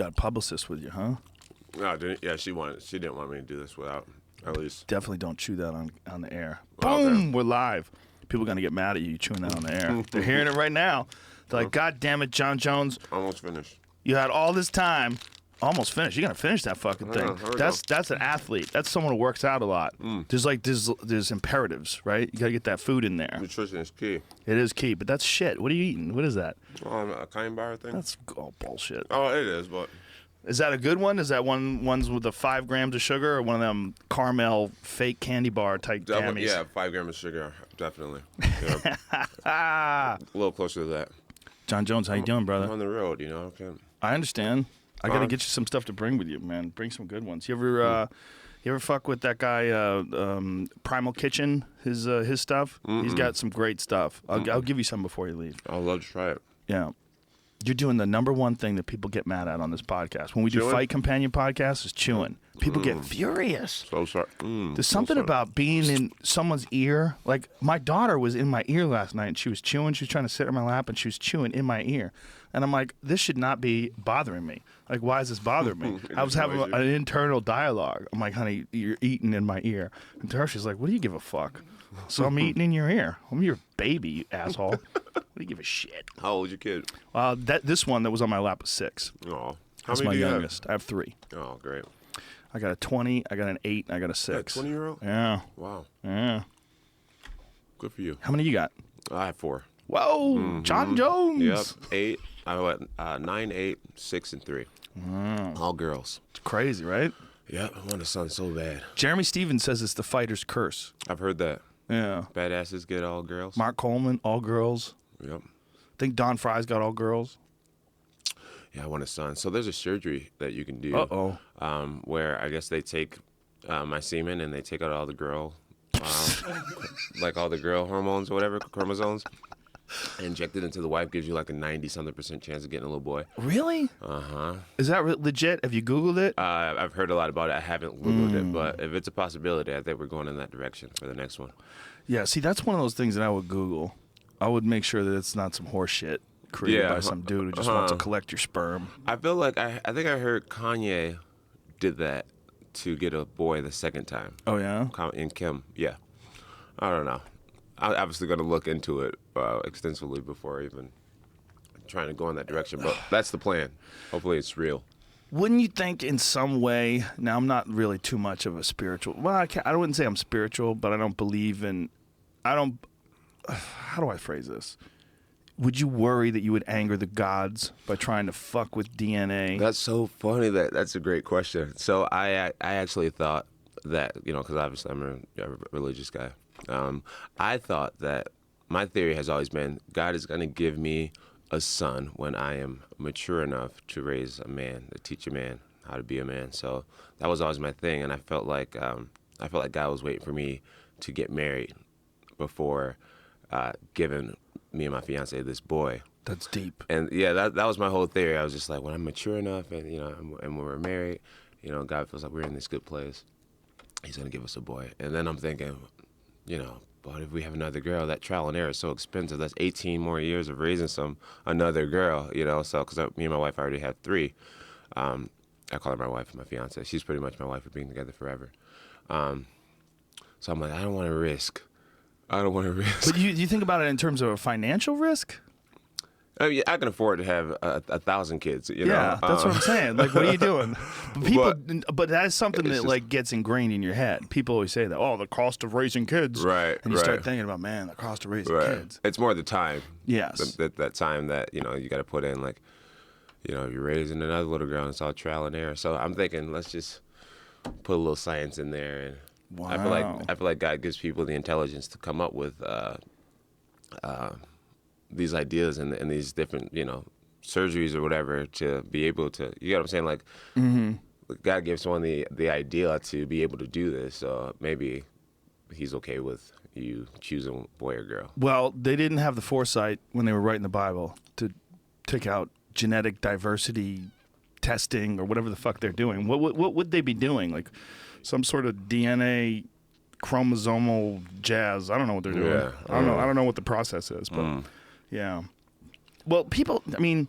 got a publicist with you, huh? No, yeah, she didn't want me to do this without at least. Definitely don't chew that on the air. Okay. Boom, we're live. People are going to get mad at you chewing that on the air. They're hearing it right now. They're like, God damn it, Jon Jones. Almost finished. You had all this time. Almost finished. You're going to finish that fucking thing. That's an athlete. That's someone who works out a lot. There's imperatives, right? You got to get that food in there. Nutrition is key. It is key, but that's shit. What are you eating? What is that? A kind bar thing? That's all bullshit. Oh, it is, but... Is that a good one? Is that ones with the 5 grams of sugar, or one of them caramel fake candy bar type gammies? Yeah, 5 grams of sugar, definitely. Yeah. A little closer to that. Jon Jones, how you doing, brother? I'm on the road, Okay. I understand. I got to get you some stuff to bring with you, man. Bring some good ones. You ever fuck with that guy, Primal Kitchen, his stuff? He's got some great stuff. I'll give you some before you leave. I'd love to try it. Yeah. You're doing the number one thing that people get mad at on this podcast. When we do Fight Companion podcasts, is chewing. People get furious. So sorry. There's something about being in someone's ear. Like, my daughter was in my ear last night, and she was chewing. She was trying to sit in my lap, and she was chewing in my ear. And I'm like, this should not be bothering me. Like, why is this bothering me? I was having an internal dialogue. I'm like, honey, you're eating in my ear. And to her, she's like, what do you give a fuck? So I'm eating in your ear. I'm your baby, you asshole. What do you give a shit? How old's your kid? This one that was on my lap was 6. Oh, That's my youngest. I have 3. Oh, great. I got a 20, I got an 8, and I got a 6. A 20-year-old? Yeah. Wow. Yeah. Good for you. How many you got? I have 4. Whoa, Jon Jones. Yep, 8. I went 9, 8, 6, and 3. All girls. It's crazy, right? Yep, I want a son so bad. Jeremy Stevens says it's the fighter's curse. I've heard that. Yeah. Badasses get all girls. Mark Coleman, all girls. Yep. I think Don Fry's got all girls. Yeah, I want a son. So there's a surgery that you can do. Where I guess they take my semen and they take out all the girl, like all the girl hormones or whatever, chromosomes, and inject it into the wife. Gives you like a 90-something% chance of getting a little boy. Really? Uh-huh. Is that legit? Have you Googled it? I've heard a lot about it. I haven't Googled it, but if it's a possibility, I think we're going in that direction for the next one. Yeah, see, that's one of those things that I would Google. I would make sure that it's not some horse shit created by some dude who just wants to collect your sperm. I feel like I think I heard Kanye did that to get a boy the second time. Oh, yeah? In Kim, yeah. I don't know. I'm obviously going to look into it extensively before even trying to go in that direction, but that's the plan. Hopefully it's real. Wouldn't you think in some way, now I'm not really too much of a spiritual, well, I wouldn't say I'm spiritual, but I don't believe in, how do I phrase this? Would you worry that you would anger the gods by trying to fuck with DNA? That's so funny. That's a great question. So I actually thought that, because obviously I'm a religious guy. I thought that my theory has always been God is going to give me a son when I am mature enough to raise a man, to teach a man how to be a man. So that was always my thing, and I felt like God was waiting for me to get married before giving me and my fiance this boy. That's deep. And yeah, that was my whole theory. I was just like, when I'm mature enough, and and when we're married, God feels like we're in this good place. He's gonna give us a boy. And then I'm thinking, but if we have another girl, that trial and error is so expensive. That's 18 more years of raising another girl. So because me and my wife already have 3. I call her my wife, my fiance. She's pretty much my wife. We've been together forever. So I'm like, I don't want to risk. But you think about it in terms of a financial risk? I mean, I can afford to have 1,000 kids. Yeah, that's what I'm saying. Like, what are you doing? But that is something that gets ingrained in your head. People always say that. Oh, the cost of raising kids. Right. And you start thinking about, man, the cost of raising kids. It's more the time. Yes. That time that you got to put in. Like, you're raising another little girl, and it's all trial and error. So I'm thinking, let's just put a little science in there. And wow. I feel like God gives people the intelligence to come up with these ideas and these different, surgeries or whatever to be able to, you know what I'm saying? Like, God gives someone the idea to be able to do this. So maybe he's okay with you choosing boy or girl. Well, they didn't have the foresight when they were writing the Bible to take out genetic diversity testing or whatever the fuck they're doing. What would they be doing? Like some sort of DNA chromosomal jazz. I don't know what they're doing. Yeah, I don't know what the process is, but yeah. Well, people, I mean,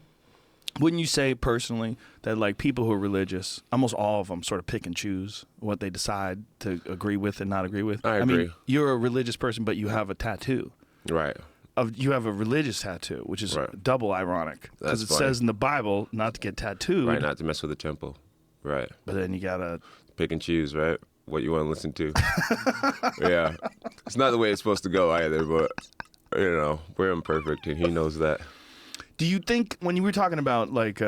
Wouldn't you say personally that like people who are religious, almost all of them sort of pick and choose what they decide to agree with and not agree with? I agree. mean, you're a religious person, but you have a tattoo. Right. You have a religious tattoo, which is Right. double ironic because it funny. says in the Bible not to get tattooed. Right, not to mess with the temple. Right. But then you gotta. Pick and choose, right? What you want to listen to. Yeah. It's not the way it's supposed to go either, but, you know, we're imperfect, and he knows that. Do you think when you were talking about like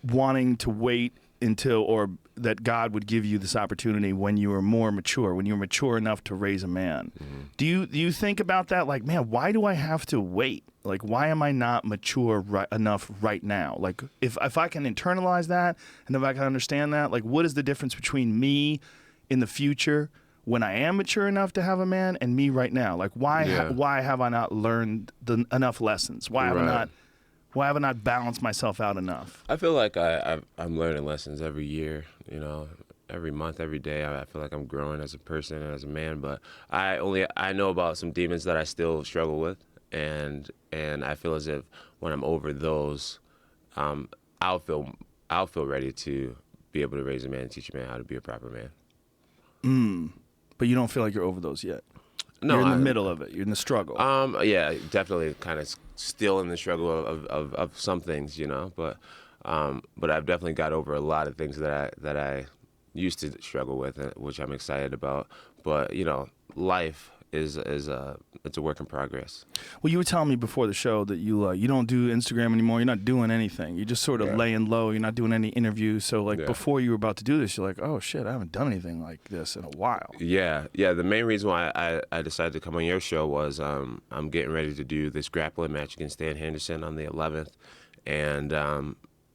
wanting to wait until, or that God would give you this opportunity when you were more mature, when you were mature enough to raise a man, do you think about that? Like, man, why do I have to wait? Like, why am I not mature enough right now? Like, if I can internalize that and if I can understand that, like, what is the difference between me in the future when I am mature enough to have a man and me right now? Like, why have I not learned enough lessons? Why have I not balanced myself out enough? I feel like I'm learning lessons every year, you know, every month, every day. I feel like I'm growing as a person and as a man, but I know about some demons that I still struggle with, and I feel as if when I'm over those, I'll feel ready to be able to raise a man and teach a man how to be a proper man. But you don't feel like you're over those yet. No, you're in the middle of it. You're in the struggle. Yeah, definitely kind of still in the struggle of some things, you know, but I've definitely got over a lot of things that I used to struggle with, which I'm excited about. But, you know, life is it's a work in progress. Well, you were telling me before the show that you don't do Instagram anymore. You're not doing anything. You're just sort of laying low. You're not doing any interviews. So like before you were about to do this, you're like, oh shit, I haven't done anything like this in a while. Yeah. The main reason why I decided to come on your show was I'm getting ready to do this grappling match against Dan Henderson on the 11th, and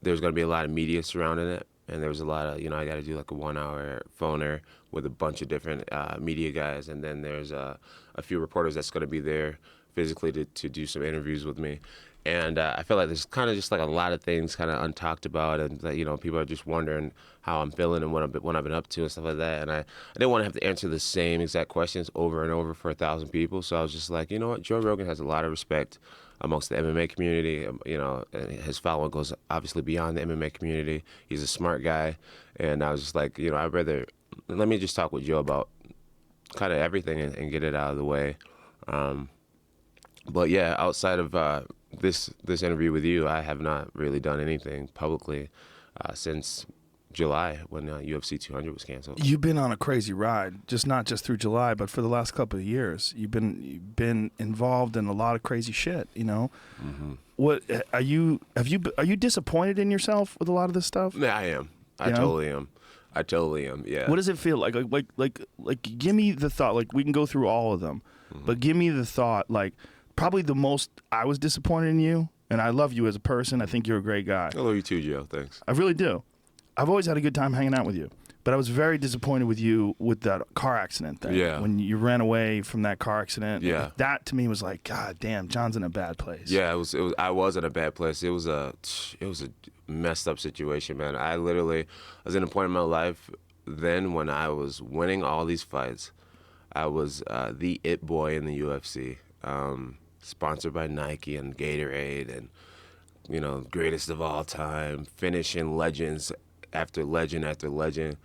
there's going to be a lot of media surrounding it. And there was a lot of, you know, I got to do like a 1-hour phoner with a bunch of different media guys. And then there's a few reporters that's going to be there physically to do some interviews with me. And I feel like there's kind of just like a lot of things kind of untalked about, and that, you know, people are just wondering how I'm feeling and what I've been up to and stuff like that. And I didn't want to have to answer the same exact questions over and over for 1,000 people. So I was just like, you know what, Joe Rogan has a lot of respect amongst the MMA community. You know, and his following goes obviously beyond the MMA community. He's a smart guy. And I was just like, you know, let me just talk with Joe about kind of everything and get it out of the way. But yeah, outside of this interview with you, I have not really done anything publicly since July when UFC 200 was canceled. You've been on a crazy ride, not just through July, but for the last couple of years. You've been involved in a lot of crazy shit. You know, what are you disappointed in yourself with a lot of this stuff? Yeah, I am. I totally am. Yeah. What does it feel like? Like, give me the thought. Like, we can go through all of them, but give me the thought. Like, probably the most I was disappointed in you, and I love you as a person. I think you're a great guy. I love you too, Joe. Thanks. I really do. I've always had a good time hanging out with you, but I was very disappointed with you with that car accident thing. Yeah. When you ran away from that car accident. Yeah. That to me was like, God damn, John's in a bad place. Yeah, it was. I was in a bad place. It was a messed up situation, man. I was in a point in my life then when I was winning all these fights. I was the it boy in the UFC, sponsored by Nike and Gatorade, and, you know, greatest of all time, finishing legends after legend after legend.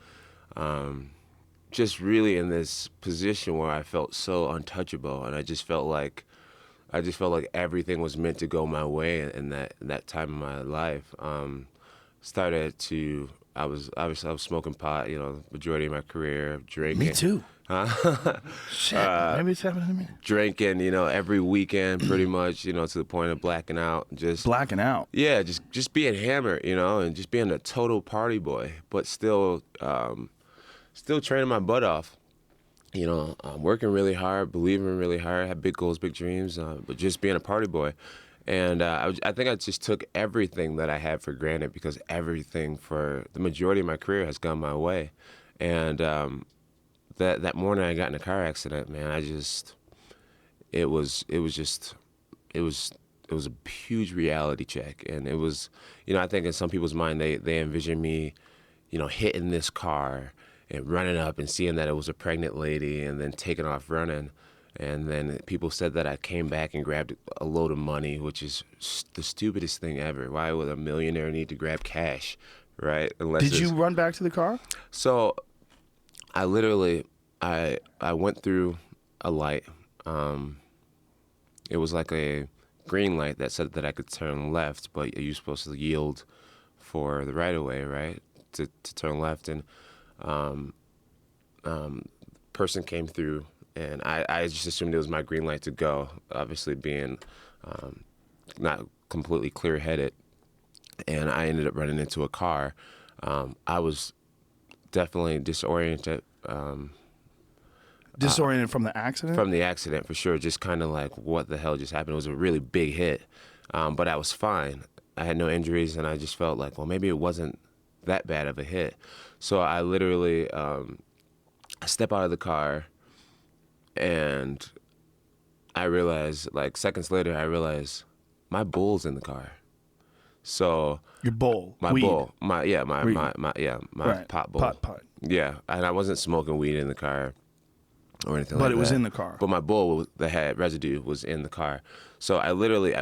Just really in this position where I felt so untouchable, and I just felt like everything was meant to go my way in that time of my life. I was smoking pot, you know, majority of my career, drinking. Me too. Huh? Shit, maybe it's happening to me. Drinking, you know, every weekend pretty much, you know, to the point of blacking out. Blacking out? Yeah, just being hammered, you know, and just being a total party boy, but still training my butt off. You know, working really hard, believing really hard, had big goals, big dreams, but just being a party boy. And I think I just took everything that I had for granted, because everything for the majority of my career has gone my way. And that morning I got in a car accident, man, it was a huge reality check. And it was, you know, I think in some people's mind they envision me, you know, hitting this car and running up and seeing that it was a pregnant lady and then taking off running. And then people said that I came back and grabbed a load of money, which is the stupidest thing ever. Why would a millionaire need to grab cash, right? Did you run back to the car? So I literally, I went through a light. It was like a green light that said that I could turn left, but you're supposed to yield for the right of way, right? To turn left, and person came through, and I just assumed it was my green light to go. Obviously, being not completely clear-headed, and I ended up running into a car. I was definitely disoriented. Disoriented from the accident? From the accident, for sure. Just kind of like, what the hell just happened? It was a really big hit, but I was fine. I had no injuries, and I just felt like, well, maybe it wasn't that bad of a hit. So I literally, I step out of the car, and I realized, like seconds later, I realized my bull's in the car. So your bowl, my weed. bowl, my Right. pot bowl, pot. yeah, and I wasn't smoking weed in the car or anything like that. But it was in the car. But my bowl that had residue was in the car. So I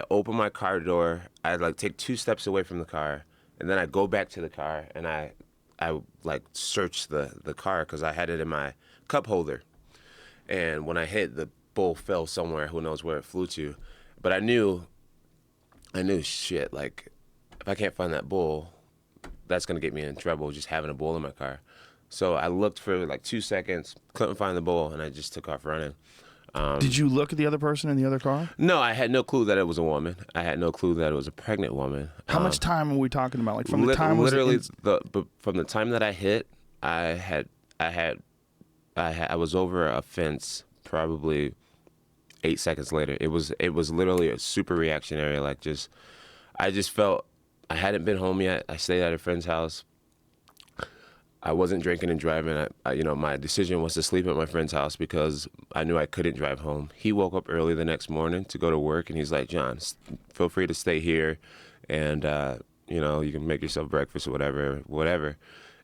open my car door. I like take 2 steps away from the car, and then I go back to the car, and I like search the car because I had it in my cup holder. And when I hit, the bowl fell somewhere. Who knows where it flew to? But I knew shit. Like, if I can't find that bowl, that's gonna get me in trouble. Just having a bowl in my car. So I looked for like 2 seconds, couldn't find the bowl, and I just took off running. Did you look at the other person in the other car? No, I had no clue that it was a woman. I had no clue that it was a pregnant woman. How much time are we talking about? Like from the time literally from the time that I hit, I was over a fence probably 8 seconds later. It was literally a super reactionary. Like I just felt I hadn't been home yet. I stayed at a friend's house. I wasn't drinking and driving. My decision was to sleep at my friend's house because I knew I couldn't drive home. He woke up early the next morning to go to work, and he's like, "John, feel free to stay here, and you can make yourself breakfast or whatever."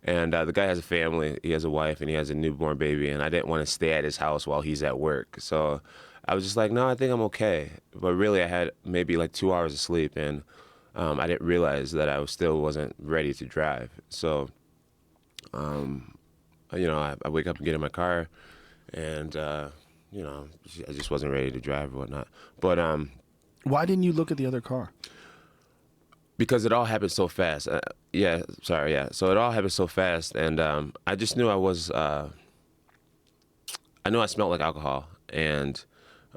And the guy has a family. He has a wife, and he has a newborn baby, and I didn't want to stay at his house while he's at work. So I was just like, no, I think I'm okay. But really, I had maybe like 2 hours of sleep, and I didn't realize that I still wasn't ready to drive. So I wake up and get in my car, and I just wasn't ready to drive or whatnot. But why didn't you look at the other car? Because it all happened so fast. So it all happened so fast, and I just knew I knew I smelled like alcohol, and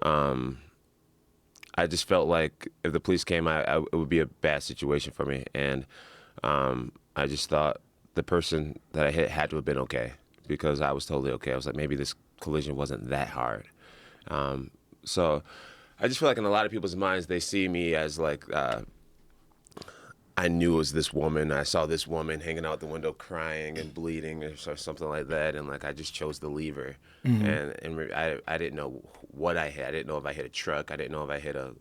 I just felt like if the police came, it would be a bad situation for me, and I just thought the person that I hit had to have been okay, because I was totally okay. I was like, maybe this collision wasn't that hard. So I just feel like in a lot of people's minds, they see me as like, I knew it was this woman. I saw this woman hanging out the window crying and bleeding or something like that, and like I just chose to leave her. Mm-hmm. And I didn't know what I hit. I didn't know if I hit a truck. I didn't know if I hit a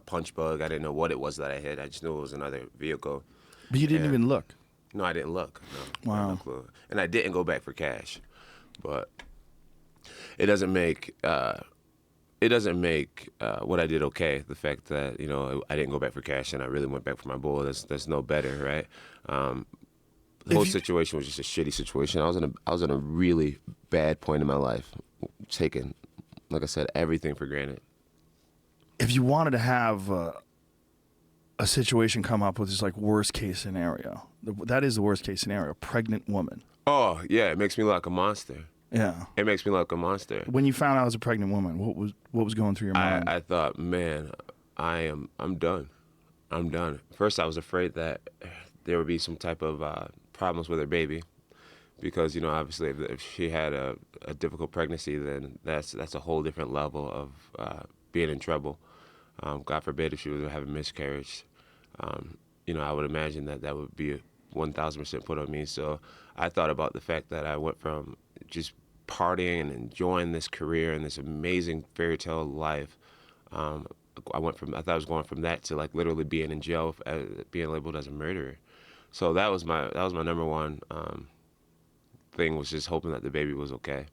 punch bug. I didn't know what it was that I hit. I just knew it was another vehicle. But you didn't even look? No, I didn't look. No, wow. No clue. And I didn't go back for cash. But it doesn't make what I did okay. The fact that I didn't go back for cash and I really went back for my bull. That's no better, right? The whole situation was just a shitty situation. I was in a really bad point in my life, taking, like I said, everything for granted. If you wanted to have a situation come up with this like worst case scenario, that is the worst case scenario. Pregnant woman. Oh yeah, it makes me look like a monster. Yeah. It makes me look like a monster. When you found out I was a pregnant woman, what was going through your mind? I thought, man, I'm done. I'm done. First, I was afraid that there would be some type of problems with her baby, because obviously if she had a difficult pregnancy, then that's a whole different level of being in trouble. God forbid if she was to have a miscarriage. I would imagine that would be 1,000% put on me. So I thought about the fact that I went from just partying and enjoying this career and this amazing fairy tale life. I thought I was going from that to like literally being in jail, being labeled as a murderer. So that was my number one thing, was just hoping that the baby was okay.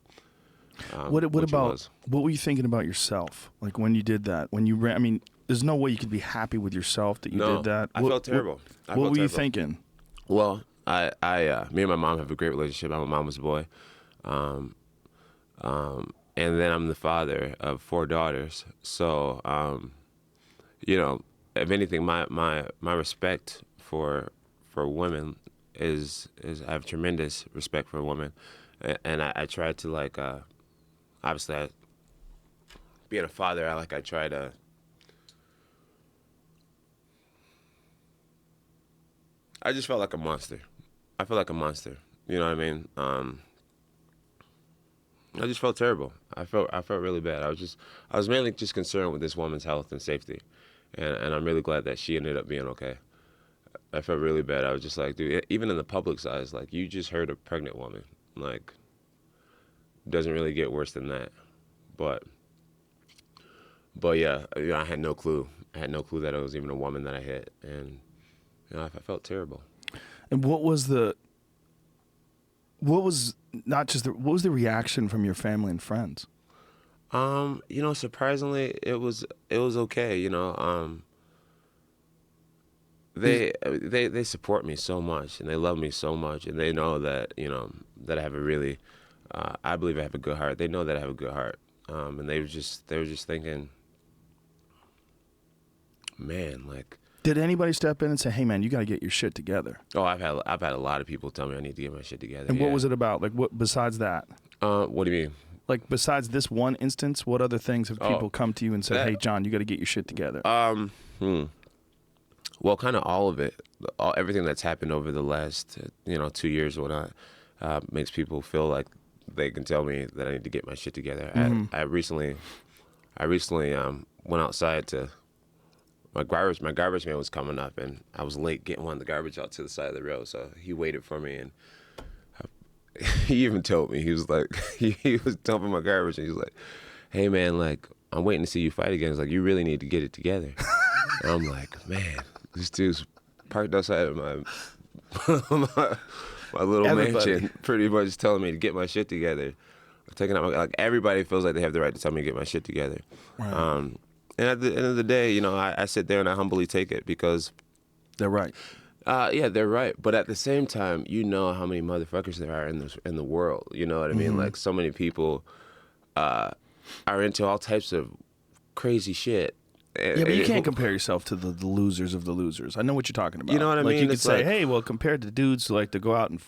What which it about was. what were you thinking about yourself? Like when you did that, when you ran? I mean, there's no way you could be happy with yourself that you No, did that. I felt terrible. What were you thinking? Well, me and my mom have a great relationship. I'm a mama's boy, and then I'm the father of 4 daughters. So, you know, if anything, my respect for women is I have tremendous respect for women, and I try to like obviously being a father, I try to. I just felt like a monster. I felt like a monster. You know what I mean? I just felt terrible. I felt really bad. I was mainly just concerned with this woman's health and safety, and I'm really glad that she ended up being okay. I felt really bad. I was just like, dude, even in the public's eyes, like you just hurt a pregnant woman. Like, doesn't really get worse than that. But yeah, I had no clue. I had no clue that it was even a woman that I hit, and I felt terrible. And what was the reaction from your family and friends? Surprisingly, it was okay. They support me so much, and they love me so much, and they know that that I have a really, I believe I have a good heart. They know that I have a good heart, and they were just thinking, man, like. Did anybody step in and say, "Hey, man, you got to get your shit together"? Oh, I've had a lot of people tell me I need to get my shit together. And what was it about? Like, what besides that? What do you mean? Like, besides this one instance, what other things have people come to you and said, "Hey, Jon, you got to get your shit together"? Well, kind of all of it, everything that's happened over the last 2 years or whatnot, makes people feel like they can tell me that I need to get my shit together. Mm-hmm. I recently went outside to. My garbage man was coming up, and I was late getting one of the garbage out to the side of the road. So he waited for me, and he even told me, he was like, he was dumping my garbage, and he was like, "Hey man, like I'm waiting to see you fight again. It's like you really need to get it together." And I'm like, man, this dude's parked outside of my little mansion, pretty much telling me to get my shit together. Taking out like everybody feels like they have the right to tell me to get my shit together. Right. And at the end of the day, I sit there and I humbly take it because they're right. Yeah, they're right. But at the same time, how many motherfuckers there are in the world. You know what I mean? Like so many people are into all types of crazy shit. Yeah, but you can't compare yourself to the losers of the losers. I know what you're talking about. You know what I mean? You could say, hey, well, compared to dudes who like to go out and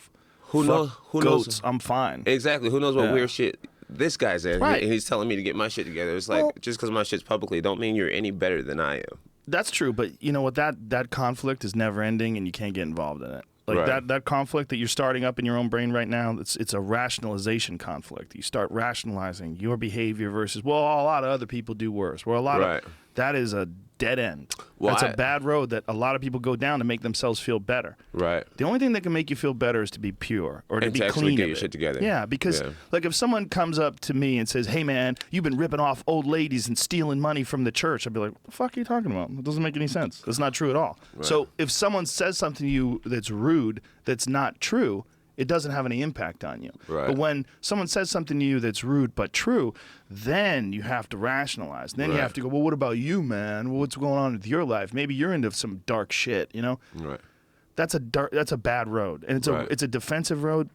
who fuck knows? Goats, I'm fine. Exactly. Who knows what weird shit this guy's in, right. And he's telling me to get my shit together. It's like, just because my shit's publicly don't mean you're any better than I am. That's true, but you know what? That conflict is never ending, and you can't get involved in it. Like that conflict that you're starting up in your own brain right now, it's a rationalization conflict. You start rationalizing your behavior versus, well, a lot of other people do worse. Well, that is a dead end. Well, that's a bad road that a lot of people go down to make themselves feel better. Right. The only thing that can make you feel better is to be pure or to be actually clean. Get your shit together. Yeah, because like if someone comes up to me and says, "Hey man, you've been ripping off old ladies and stealing money from the church," I'd be like, "What the fuck are you talking about? It doesn't make any sense. That's not true at all." Right. So if someone says something to you that's rude, that's not true, it doesn't have any impact on you. Right. But when someone says something to you that's rude but true, then you have to rationalize. Then you have to go, well, what about you, man? Well, what's going on with your life? Maybe you're into some dark shit, Right. That's a bad road. And it's a defensive road.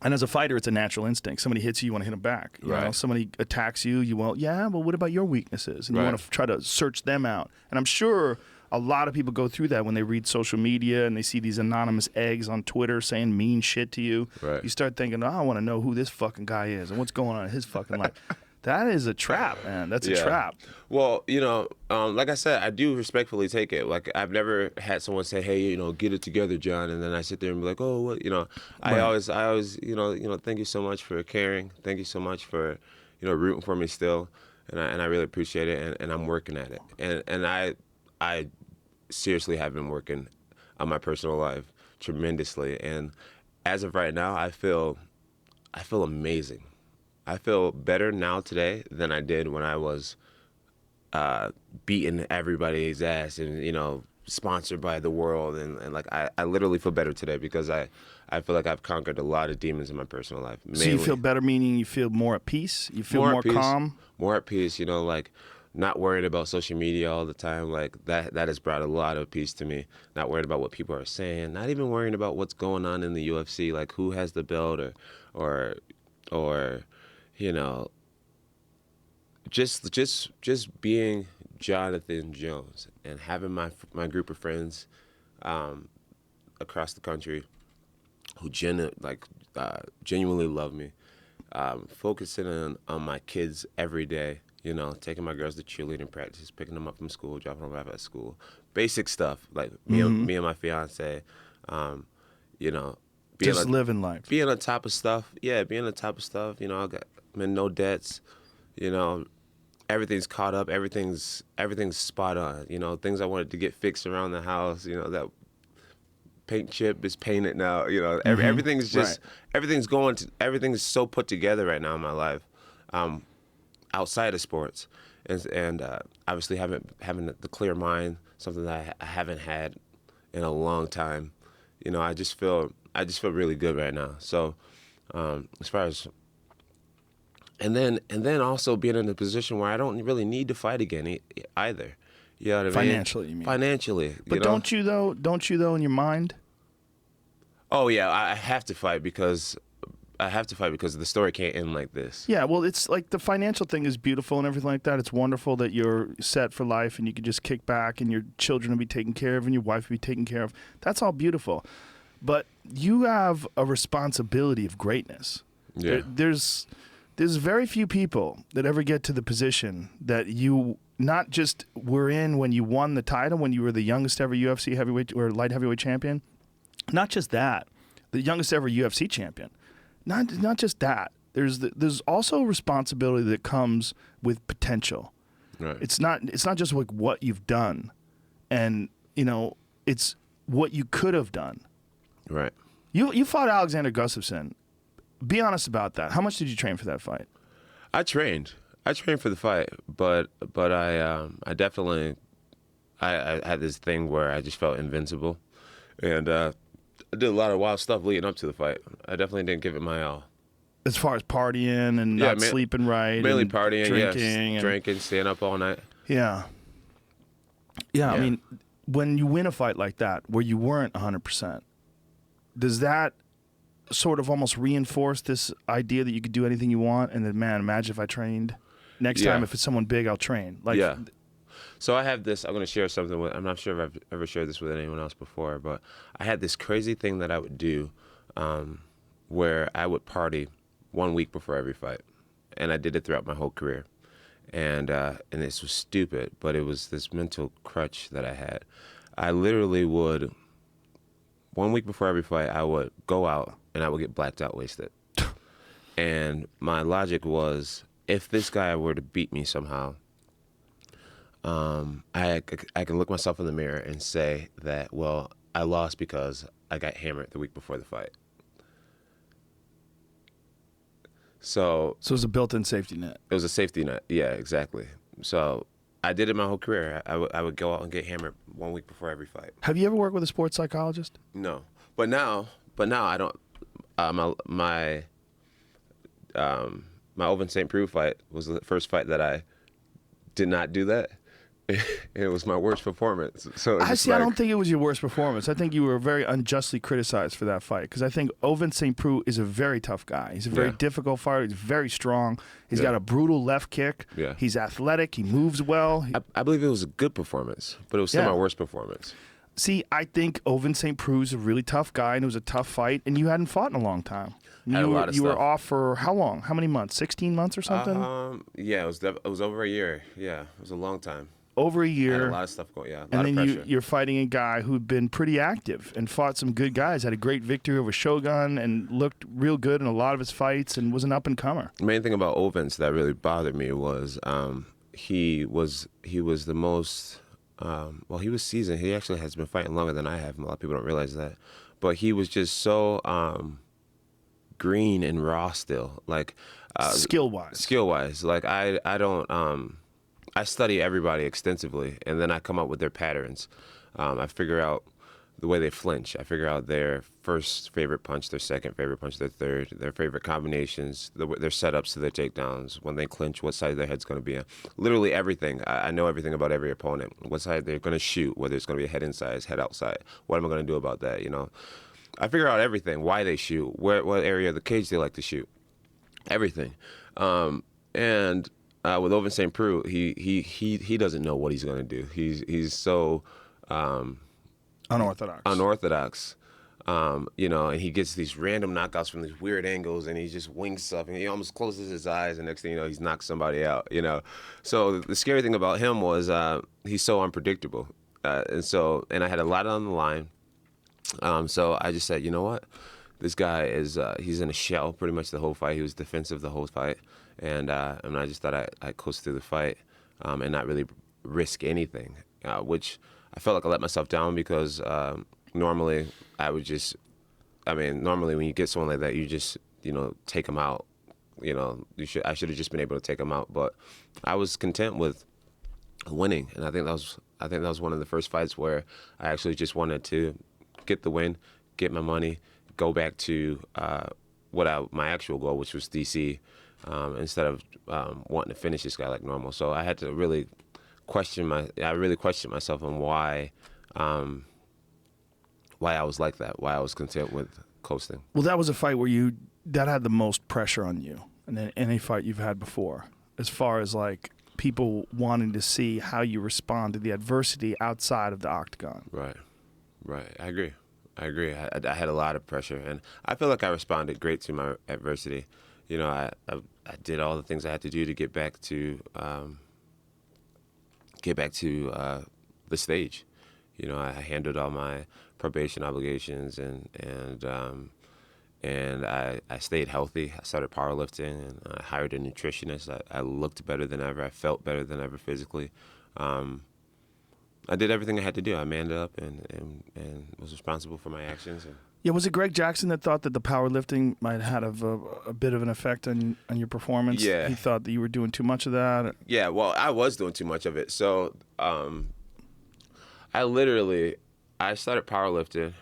And as a fighter, it's a natural instinct. Somebody hits you, you want to hit them back. You know? Somebody attacks you, you won't, well, what about your weaknesses? And you want to try to search them out. And I'm sure a lot of people go through that when they read social media and they see these anonymous eggs on Twitter saying mean shit to you. Right. You start thinking, I want to know who this fucking guy is and what's going on in his fucking life. That is a trap, man. That's a trap. Well, like I said, I do respectfully take it. Like, I've never had someone say, hey, get it together, Jon. And then I sit there and be like, oh, what, I always, thank you so much for caring. Thank you so much for, rooting for me still. And I really appreciate it. And I'm working at it. And I seriously have been working on my personal life tremendously. And as of right now, I feel amazing. I feel better now today than I did when I was beating everybody's ass and, sponsored by the world, and like I literally feel better today because I feel like I've conquered a lot of demons in my personal life. So you feel better, meaning you feel more at peace? You feel more at peace, calm? more at peace, you know, like not worried about social media all the time. Like that has brought a lot of peace to me. Not worried about what people are saying, not even worrying about what's going on in the UFC, like who has the belt or you know, just being Jonathan Jones and having my group of friends across the country who genuinely love me, focusing on my kids every day, you know, taking my girls to cheerleading practice, picking them up from school, dropping them off at school, basic stuff like me and my fiance, you know, living life, being on top of stuff. Yeah, being on top of stuff. You know, I'm in no debts. You know, everything's caught up. Everything's spot on. You know, things I wanted to get fixed around the house. You know, that paint chip is painted now. You know, everything's just everything's so put together right now in my life, outside of sports, and obviously having the clear mind, something that I haven't had in a long time. You know, I just feel really good right now. So, as far as and then also being in a position where I don't really need to fight again either. You know what I mean? Financially, you mean? Financially. But you know? Don't you though in your mind? Oh yeah, I have to fight because the story can't end like this. Yeah, well, it's like the financial thing is beautiful and everything like that. It's wonderful that you're set for life and you can just kick back and your children will be taken care of and your wife will be taken care of. That's all beautiful. But you have a responsibility of greatness. Yeah. There's very few people that ever get to the position that you not just were in when you won the title, when you were the youngest ever UFC heavyweight or light heavyweight champion. Not just that, the youngest ever UFC champion. Not just that. There's also a responsibility that comes with potential. Right. It's not just like what you've done, and you know it's what you could have done. Right. You fought Alexander Gustafsson. Be honest about that. How much did you train for that fight? I trained for the fight, but I definitely I had this thing where I just felt invincible, and I did a lot of wild stuff leading up to the fight. I definitely didn't give it my all. As far as partying and not sleeping right, mainly and partying, drinking, staying up all night. Yeah. I mean, when you win a fight like that, where you weren't 100%, does that sort of almost reinforce this idea that you could do anything you want, and that, man, imagine if I trained next time, if it's someone big, I'll train. Like, yeah. So I have this. I'm going to share something with. I'm not sure if I've ever shared this with anyone else before, but I had this crazy thing that I would do, where I would party 1 week before every fight, and I did it throughout my whole career, and this was stupid, but it was this mental crutch that I had. I literally would. 1 week before every fight, I would go out and I would get blacked out wasted. And my logic was, if this guy were to beat me somehow, I can look myself in the mirror and say that, well, I lost because I got hammered the week before the fight. So it was a built-in safety net. It was a safety net. Yeah, exactly. So I did it my whole career. I would go out and get hammered 1 week before every fight. Have you ever worked with a sports psychologist? No, but now I don't. My Oven St. Preux fight was the first fight that I did not do that. It was my worst performance. So I don't think it was your worst performance. I think you were very unjustly criticized for that fight, because I think Oven St. Preux is a very tough guy. He's a very difficult fighter. He's very strong. He's got a brutal left kick. Yeah. He's athletic. He moves well. I believe it was a good performance, but it was still my worst performance. See, I think Oven St. Preux is a really tough guy, and it was a tough fight, and you hadn't fought in a long time. You were off for how long? How many months? 16 months or something? Yeah, it was over a year. Yeah, it was a long time. Over a year. Had a lot of stuff going, yeah. And then you're fighting a guy who'd been pretty active and fought some good guys, had a great victory over Shogun and looked real good in a lot of his fights and was an up-and-comer. The main thing about Ovens that really bothered me was he was the most, he was seasoned. He actually has been fighting longer than I have. A lot of people don't realize that. But he was just so green and raw still. Like skill-wise. Like I don't... I study everybody extensively, and then I come up with their patterns. I figure out the way they flinch. I figure out their first favorite punch, their second favorite punch, their third, their favorite combinations, their setups to their takedowns. When they clinch, what side their head's going to be on. Literally everything. I know everything about every opponent. What side they're going to shoot, whether it's going to be a head inside, head outside. What am I going to do about that, you know? I figure out everything, why they shoot, what area of the cage they like to shoot, everything. And with Ovince St. Preux, he doesn't know what he's going to do. He's so... unorthodox, you know, and he gets these random knockouts from these weird angles, and he just wings stuff, and he almost closes his eyes, and next thing you know, he's knocked somebody out, you know. So the scary thing about him was he's so unpredictable, and I had a lot on the line. So I just said, you know what, this guy is he's in a shell pretty much the whole fight. He was defensive the whole fight, and I just thought I'd coast through the fight and not really risk anything, which I felt like I let myself down because normally normally when you get someone like that, you just, you know, take them out. You know, I should have just been able to take them out, but I was content with winning, and I think that was one of the first fights where I actually just wanted to get the win, get my money, go back to my actual goal, which was DC, instead of wanting to finish this guy like normal. So I had to really questioned myself on why I was like that, why I was content with coasting. Well, that was a fight where that had the most pressure on you than any fight you've had before, as far as like people wanting to see how you respond to the adversity outside of the octagon. Right. I agree. I had a lot of pressure, and I feel like I responded great to my adversity. You know, I did all the things I had to do to get back to the stage. You know, I handled all my probation obligations, and I stayed healthy. I started powerlifting, and I hired a nutritionist. I looked better than ever. I felt better than ever physically. I did everything I had to do. I manned up and was responsible for my actions. Yeah, was it Greg Jackson that thought that the powerlifting might have a bit of an effect on your performance? Yeah. He thought that you were doing too much of that? Yeah, well, I was doing too much of it. So I started powerlifting,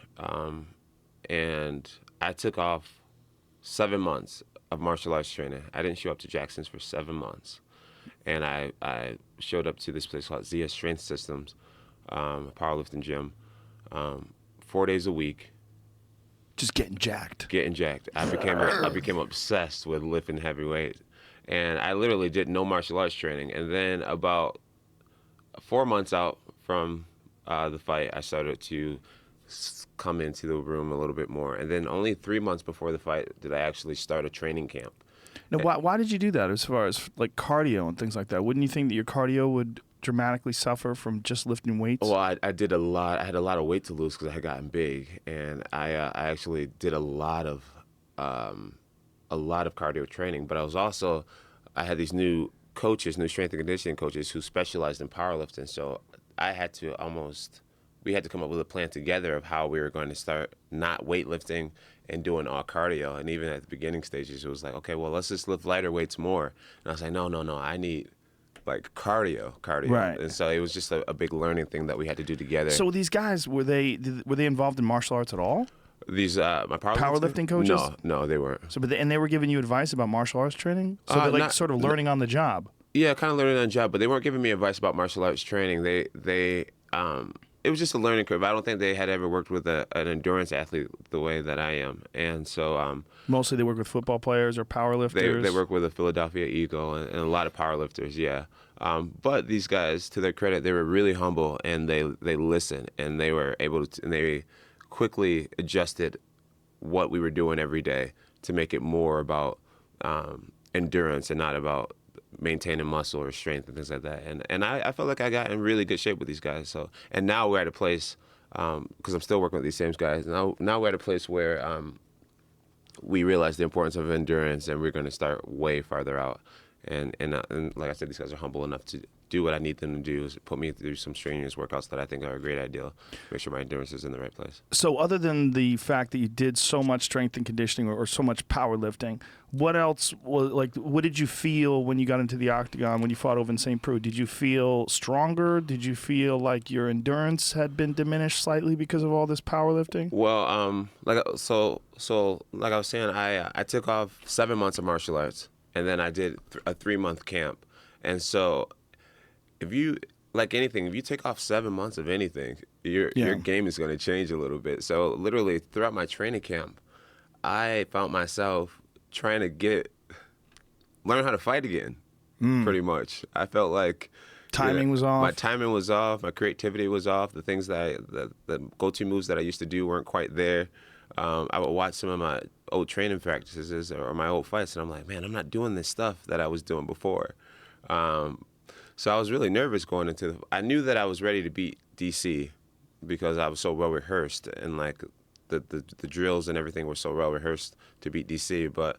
and I took off 7 months of martial arts training. I didn't show up to Jackson's for 7 months. And I showed up to this place called Zia Strength Systems, a powerlifting gym, 4 days a week. Just getting jacked. I became obsessed with lifting heavy weights, and I literally did no martial arts training. And then about 4 months out from the fight, I started to come into the room a little bit more. And then only 3 months before the fight did I actually start a training camp. Now, why did you do that? As far as like cardio and things like that, wouldn't you think that your cardio would dramatically suffer from just lifting weights? Well, I did a lot. I had a lot of weight to lose because I had gotten big, and I actually did a lot of cardio training. But I had these new strength and conditioning coaches who specialized in powerlifting. So we had to come up with a plan together of how we were going to start not weightlifting and doing all cardio. And even at the beginning stages, it was like, okay, well, let's just lift lighter weights more. And I was like, no, I need like cardio. Right. And so it was just a big learning thing that we had to do together. So these guys, were they involved in martial arts at all? These my powerlifting coaches? No, they weren't. So, and they were giving you advice about martial arts training? So they're like sort of learning on the job. Yeah, kind of learning on the job, but they weren't giving me advice about martial arts training. It was just a learning curve. I don't think they had ever worked with an endurance athlete the way that I am, and so mostly they work with football players or powerlifters. They work with a Philadelphia Eagle and a lot of powerlifters, yeah. But these guys, to their credit, they were really humble, and they listened, and they were able to, and they quickly adjusted what we were doing every day to make it more about endurance and not about maintaining muscle or strength and things like that. And I felt like I got in really good shape with these guys. So, and now we're at a place, because I'm still working with these same guys. Now we're at a place where we realize the importance of endurance, and we're going to start way farther out. And like I said, these guys are humble enough do what I need them to do, is put me through some strenuous workouts that I think are a great idea. Make sure my endurance is in the right place. So other than the fact that you did so much strength and conditioning or so much powerlifting, what else was like? What did you feel when you got into the octagon when you fought over in St. Preux? Did you feel stronger? Did you feel like your endurance had been diminished slightly because of all this powerlifting? Well, like like I was saying, I took off 7 months of martial arts, and then I did a 3-month camp, and so if you like anything, if you take off 7 months of anything, your game is going to change a little bit. So literally throughout my training camp, I found myself trying to learn how to fight again. Pretty much, I felt like Timing was off. My timing was off. My creativity was off. The things the go-to moves that I used to do weren't quite there. I would watch some of my old training practices or my old fights, and I'm like, man, I'm not doing this stuff that I was doing before. So I was really nervous going into I knew that I was ready to beat DC because I was so well rehearsed, and like the drills and everything were so well rehearsed to beat DC. But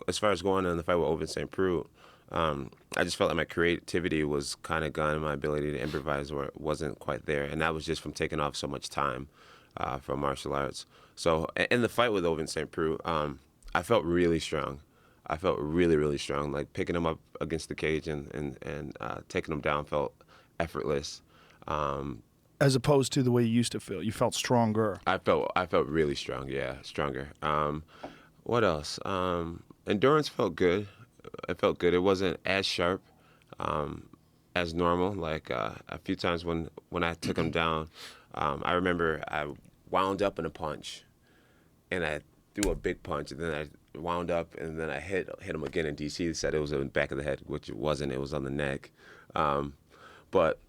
as far as going in the fight with Oven St. Preux, I just felt like my creativity was kind of gone, and my ability to improvise wasn't quite there, and that was just from taking off so much time from martial arts. So in the fight with Oven St. Preux, I felt really strong. I felt really, really strong. Like picking him up against the cage and taking him down felt effortless. As opposed to the way you used to feel. You felt stronger. I felt really strong. Yeah, stronger. What else? Endurance felt good. It felt good. It wasn't as sharp as normal. Like a few times when I took him down, I remember I wound up in a punch, and I threw a big punch, and then I wound up, and then I hit him again. And DC said it was in the back of the head, which it wasn't. It was on the neck. But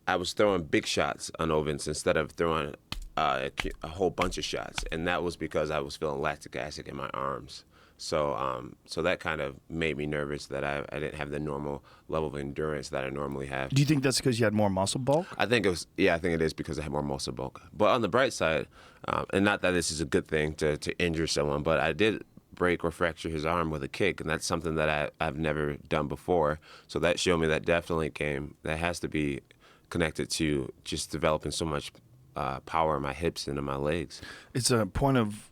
I was throwing big shots on Ovens instead of throwing a whole bunch of shots, and that was because I was feeling lactic acid in my arms. So so that kind of made me nervous that I didn't have the normal level of endurance that I normally have. Do you think that's because you had more muscle bulk? I think I think it is because I had more muscle bulk. But on the bright side, and not that this is a good thing to injure someone, but I did break or fracture his arm with a kick, and that's something that I've never done before. So that showed me that that has to be connected to just developing so much power in my hips and in my legs. It's a point of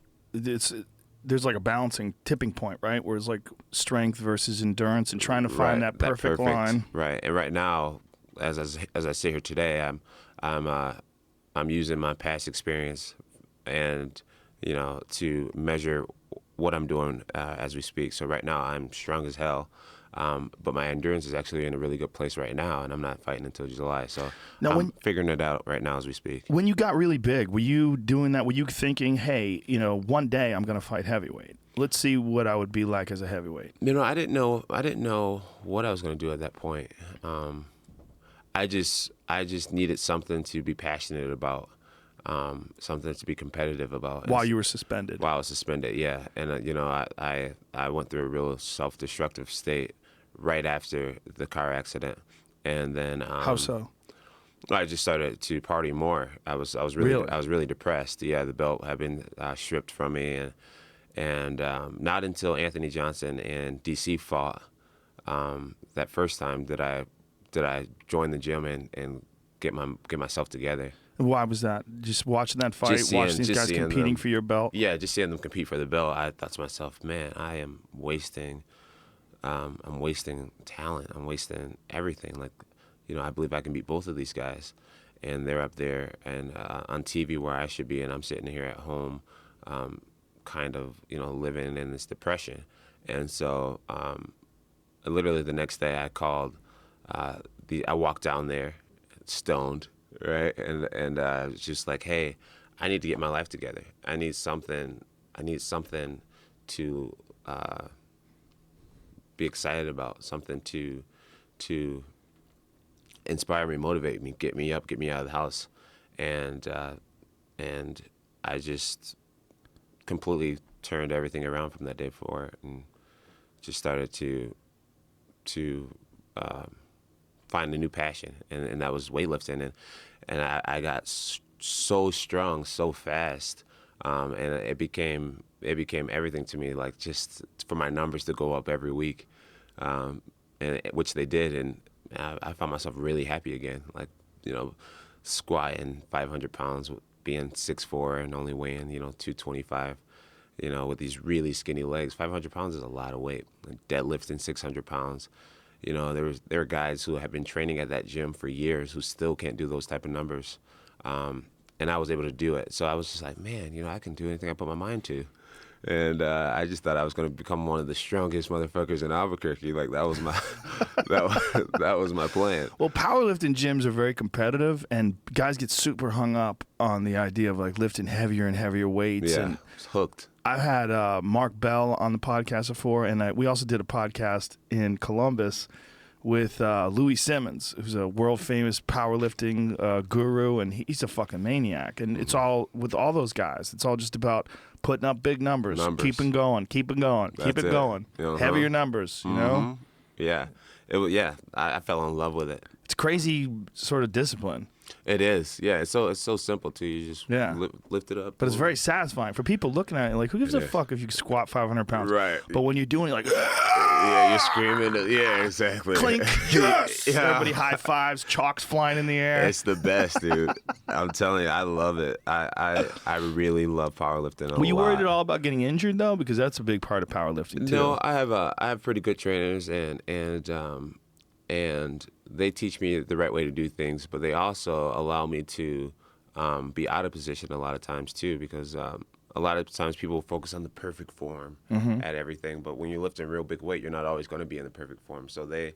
there's like a balancing tipping point, right? Where it's like strength versus endurance and trying to find that perfect line. Right. And right now, as I sit here today, I'm using my past experience and to measure what I'm doing as we speak. So right now I'm strong as hell. But my endurance is actually in a really good place right now, and I'm not fighting until July. So now I'm figuring it out right now as we speak. When you got really big, were you doing that? Were you thinking, hey, one day I'm going to fight heavyweight. Let's see what I would be like as a heavyweight. I didn't know what I was going to do at that point. I just needed something to be passionate about. Something to be competitive about. While you were suspended. While I was suspended, yeah. And I went through a real self-destructive state right after the car accident, and then how so? I just started to party more. I was really depressed. Yeah, the belt had been stripped from me, and not until Anthony Johnson and DC fought that first time did I join the gym and get myself together. Why was that? Just watching that fight, watching these guys competing for your belt? Yeah, just seeing them compete for the belt, I thought to myself, man, I am wasting talent. I'm wasting everything. Like, I believe I can beat both of these guys. And they're up there and on TV where I should be, and I'm sitting here at home kind of, living in this depression. And so literally the next day I called, I walked down there stoned, right? And was just like, hey, I need to get my life together. I need something to be excited about, something to inspire me, motivate me, get me up, get me out of the house. And I just completely turned everything around from that day forward and just started to find a new passion, and that was weightlifting, and I got so strong so fast, and it became everything to me, like just for my numbers to go up every week, and which they did, and I found myself really happy again. Like, squatting 500 pounds, being 6'4" and only weighing 225. With these really skinny legs, 500 pounds is a lot of weight. Deadlifting 600 pounds. There are guys who have been training at that gym for years who still can't do those type of numbers. And I was able to do it. So I was just like, man, I can do anything I put my mind to. And I just thought I was going to become one of the strongest motherfuckers in Albuquerque. Like, that was my that was my plan. Well, powerlifting gyms are very competitive, and guys get super hung up on the idea of like lifting heavier and heavier weights. Yeah, and it's hooked. I've had Mark Bell on the podcast before, and we also did a podcast in Columbus with Louis Simmons, who's a world-famous powerlifting guru, and he's a fucking maniac. And it's all, with all those guys, it's all just about putting up big numbers. Keeping going, keep it going, That's keep it going. Heavier numbers, you know? Yeah. I fell in love with it. It's crazy sort of discipline. It is, yeah. It's so simple too. You just lift it up. But it's very satisfying for people looking at it. Like, who gives a fuck if you squat 500 pounds? Right. But when you're doing it, like, yeah, you're screaming. Yeah, exactly. Clink, yes. Yeah. Everybody high fives, chalks flying in the air. It's the best, dude. I'm telling you, I love it. I really love powerlifting. Were you worried at all about getting injured though? Because that's a big part of powerlifting too. No, I have pretty good trainers, and they teach me the right way to do things, but they also allow me to be out of position a lot of times too, because a lot of times people focus on the perfect form at everything, but when you're lifting real big weight, you're not always going to be in the perfect form. So they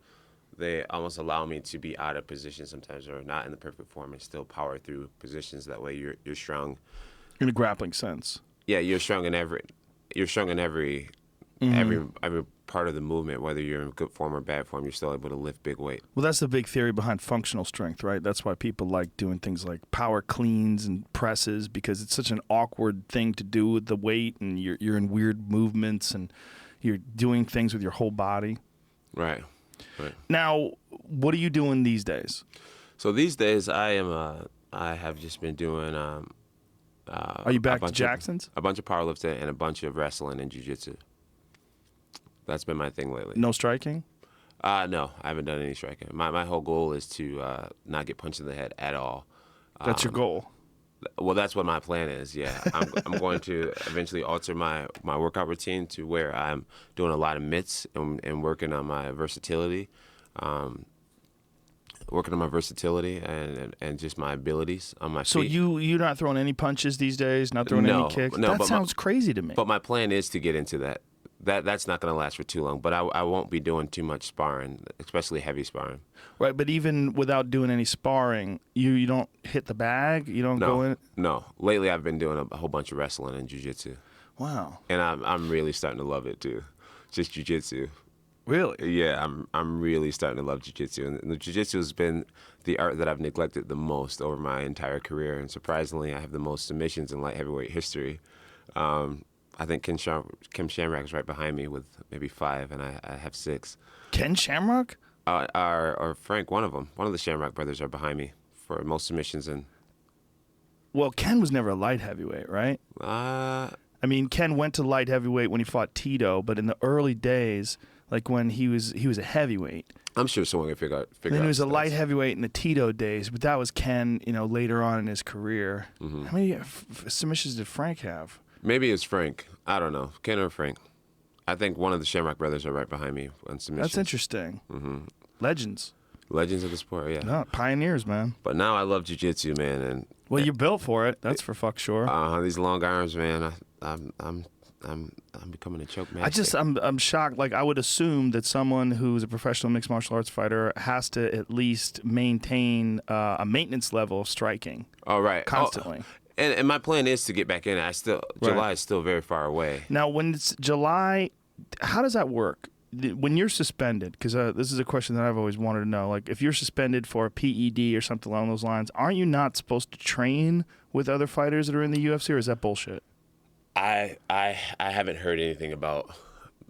almost allow me to be out of position sometimes, or not in the perfect form, and still power through positions. That way you're strong. In a grappling sense. Yeah, you're strong in every part of the movement, whether you're in good form or bad form, you're still able to lift big weight. Well, that's the big theory behind functional strength, right? That's why people like doing things like power cleans and presses, because it's such an awkward thing to do with the weight, and you're in weird movements, and you're doing things with your whole body. Right. Now, what are you doing these days? So these days, I have just been doing. Are you back to Jackson's? A bunch of powerlifting and a bunch of wrestling and jiu-jitsu. That's been my thing lately. No striking? No, I haven't done any striking. My whole goal is to not get punched in the head at all. That's your goal? Well, that's what my plan is, yeah. I'm going to eventually alter my workout routine to where I'm doing a lot of mitts and working on my versatility. And just my abilities on my feet. So you're not throwing any punches these days, not throwing any kicks? No, that sounds crazy to me. But my plan is to get into that. That's not going to last for too long. But I won't be doing too much sparring, especially heavy sparring. Right, but even without doing any sparring, you don't hit the bag? You don't go in? No. Lately, I've been doing a whole bunch of wrestling and jiu-jitsu. Wow. And I'm really starting to love it, too. Just jiu-jitsu. Really? Yeah, I'm really starting to love jiu-jitsu. And the jiu-jitsu has been the art that I've neglected the most over my entire career. And surprisingly, I have the most submissions in light heavyweight history. I think Ken Shamrock is right behind me with maybe 5, and I have 6. Ken Shamrock? Or Frank, one of them. One of the Shamrock brothers are behind me for most submissions. Well, Ken was never a light heavyweight, right? I mean, Ken went to light heavyweight when he fought Tito, but in the early days, like when he was a heavyweight. I'm sure someone can figure out. Then he was a light heavyweight in the Tito days, but that was Ken, later on in his career. Mm-hmm. How many submissions did Frank have? Maybe it's Frank. I don't know. Ken or Frank. I think one of the Shamrock brothers are right behind me on submissions. That's interesting. Mm-hmm. Legends of the sport, yeah. No, pioneers, man. But now I love jiu-jitsu, man. And you're built for it. That's for fuck sure. These long arms, man. I'm becoming a choke master. I'm shocked. Like, I would assume that someone who's a professional mixed martial arts fighter has to at least maintain a maintenance level of striking. Oh, right. Constantly. And my plan is to get back in. July is still very far away. Now, when it's July, how does that work? When you're suspended, because this is a question that I've always wanted to know. Like, if you're suspended for a PED or something along those lines, aren't you not supposed to train with other fighters that are in the UFC, or is that bullshit? I haven't heard anything about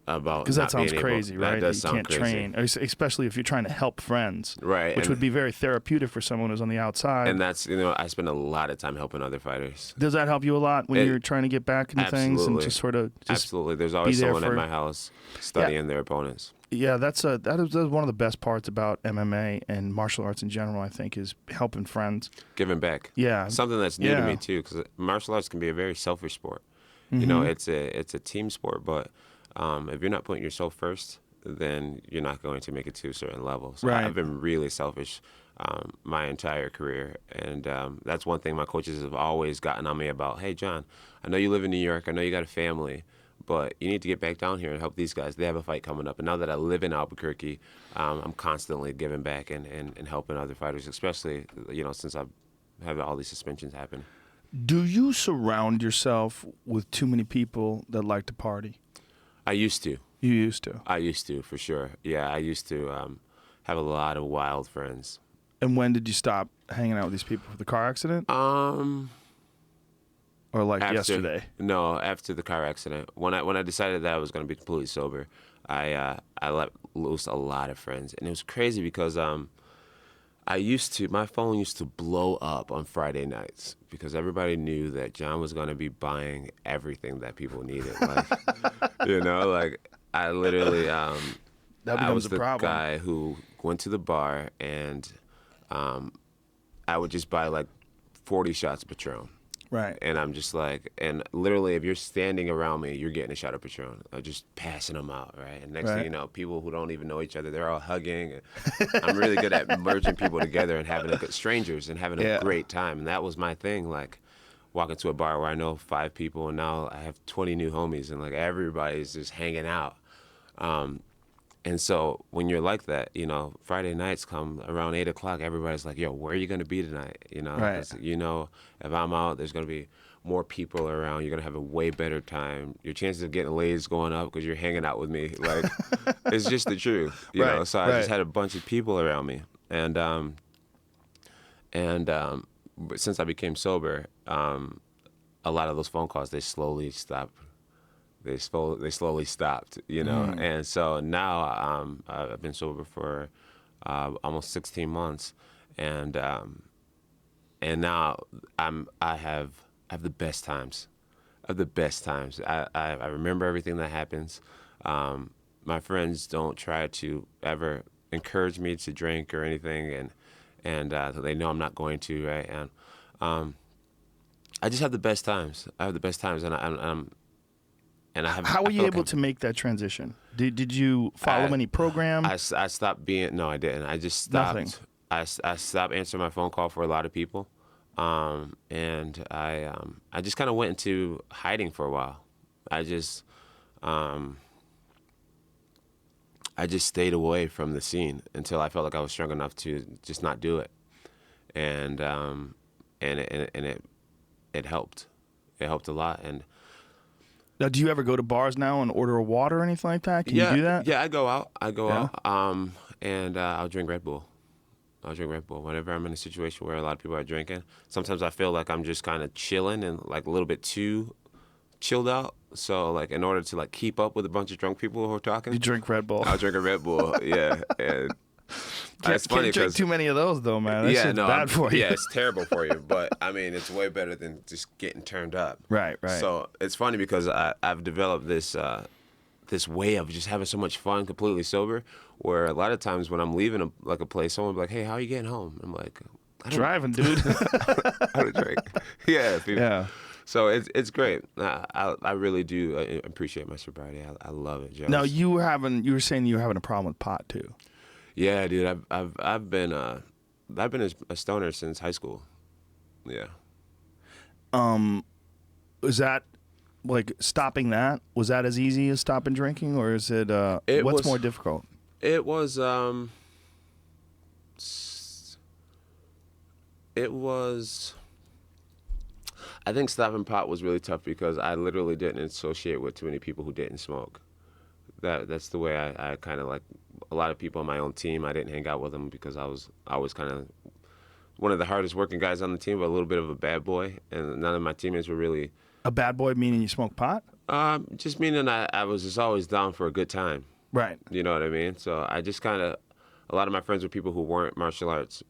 because that sounds crazy, right? That does sound crazy. You can't train, especially if you're trying to help friends, right? Which would be very therapeutic for someone who's on the outside. And that's I spend a lot of time helping other fighters. Does that help you a lot when you're trying to get back into things and just sort of absolutely? There's always someone at my house studying their opponents. Yeah, that is one of the best parts about MMA and martial arts in general, I think, is helping friends. Giving back. Yeah. Something that's new to Yeah. me too, because martial arts can be a very selfish sport. Mm-hmm. You know, it's a team sport, but if you're not putting yourself first, then you're not going to make it to a certain level. So Right. I've been really selfish my entire career, and that's one thing my coaches have always gotten on me about. Hey, John, I know you live in New York. I know you got a family, but you need to get back down here and help these guys. They have a fight coming up. And now that I live in Albuquerque, I'm constantly giving back and helping other fighters, especially, since I've had all these suspensions happen. Do you surround yourself with too many people that like to party? I used to. You used to. I used to, for sure. Yeah, I used to have a lot of wild friends. And when did you stop hanging out with these people? The car accident? Or like yesterday? No, after the car accident. When I decided that I was going to be completely sober, I let loose a lot of friends. And it was crazy because my phone used to blow up on Friday nights because everybody knew that John was going to be buying everything that people needed. Like, I literally, That I becomes was a the problem. guy who went to the bar and I would just buy like 40 shots of Patron. Right. And I'm just like, and literally, if you're standing around me, you're getting a shot of Patron. I'm just passing them out, right? And next thing you know, people who don't even know each other, they're all hugging. And I'm really good at merging people together and having strangers and having a great time. And that was my thing, like walking to a bar where I know 5 people, and now I have 20 new homies, and like everybody's just hanging out. And so when you're like that, Friday nights come around 8 o'clock, everybody's like, yo, where are you going to be tonight? Right. 'Cause, if I'm out, there's going to be more people around. You're going to have a way better time. Your chances of getting laid is going up because you're hanging out with me. Like, it's just the truth, you know? So I just had a bunch of people around me. And but since I became sober, a lot of those phone calls, they slowly stopped. They slowly stopped, and so now I've been sober for almost 16 months, and now I have the best times. I have the best times. I remember everything that happens. My friends don't try to ever encourage me to drink or anything, and they know I'm not going to, right? And I just have the best times. I have the best times, and How were you able to make that transition? Did you follow any program? I stopped being. No, I didn't. I just stopped. Nothing. I stopped answering my phone call for a lot of people, and I just kind of went into hiding for a while. I just stayed away from the scene until I felt like I was strong enough to just not do it, and it helped. It helped a lot. And Now, do you ever go to bars now and order a water or anything like that? Can you do that? Yeah, I go out. And I'll drink Red Bull. Whenever I'm in a situation where a lot of people are drinking. Sometimes I feel like I'm just kind of chilling and like a little bit too chilled out. So like in order to like keep up with a bunch of drunk people who are talking, You drink Red Bull. I'll drink a Red Bull. Yeah. And it's funny Can't drink because too many of those though, man. That's bad for you. Yeah, it's terrible for you. But I mean, it's way better than just getting turned up. Right. So it's funny because I've developed this way of just having so much fun completely sober, where a lot of times when I'm leaving a place, someone will be like, hey, how are you getting home? I'm like, Driving, dude. I don't drink. Yeah. Yeah. So it's great. I really do appreciate my sobriety. I love it, Joe. Now you were saying you were having a problem with pot too. Yeah, dude. I've been a stoner since high school. Yeah. Is that like stopping that? Was that as easy as stopping drinking, or is it? What's more difficult? It was. It was. I think stopping pot was really tough because I literally didn't associate with too many people who didn't smoke. That's the way I kind of like a lot of people on my own team. I didn't hang out with them because I was kind of one of the hardest working guys on the team, but a little bit of a bad boy, and none of my teammates were really. A bad boy meaning you smoke pot? Just meaning I was just always down for a good time. Right. You know what I mean? So I just kind of, a lot of my friends were people who weren't martial arts,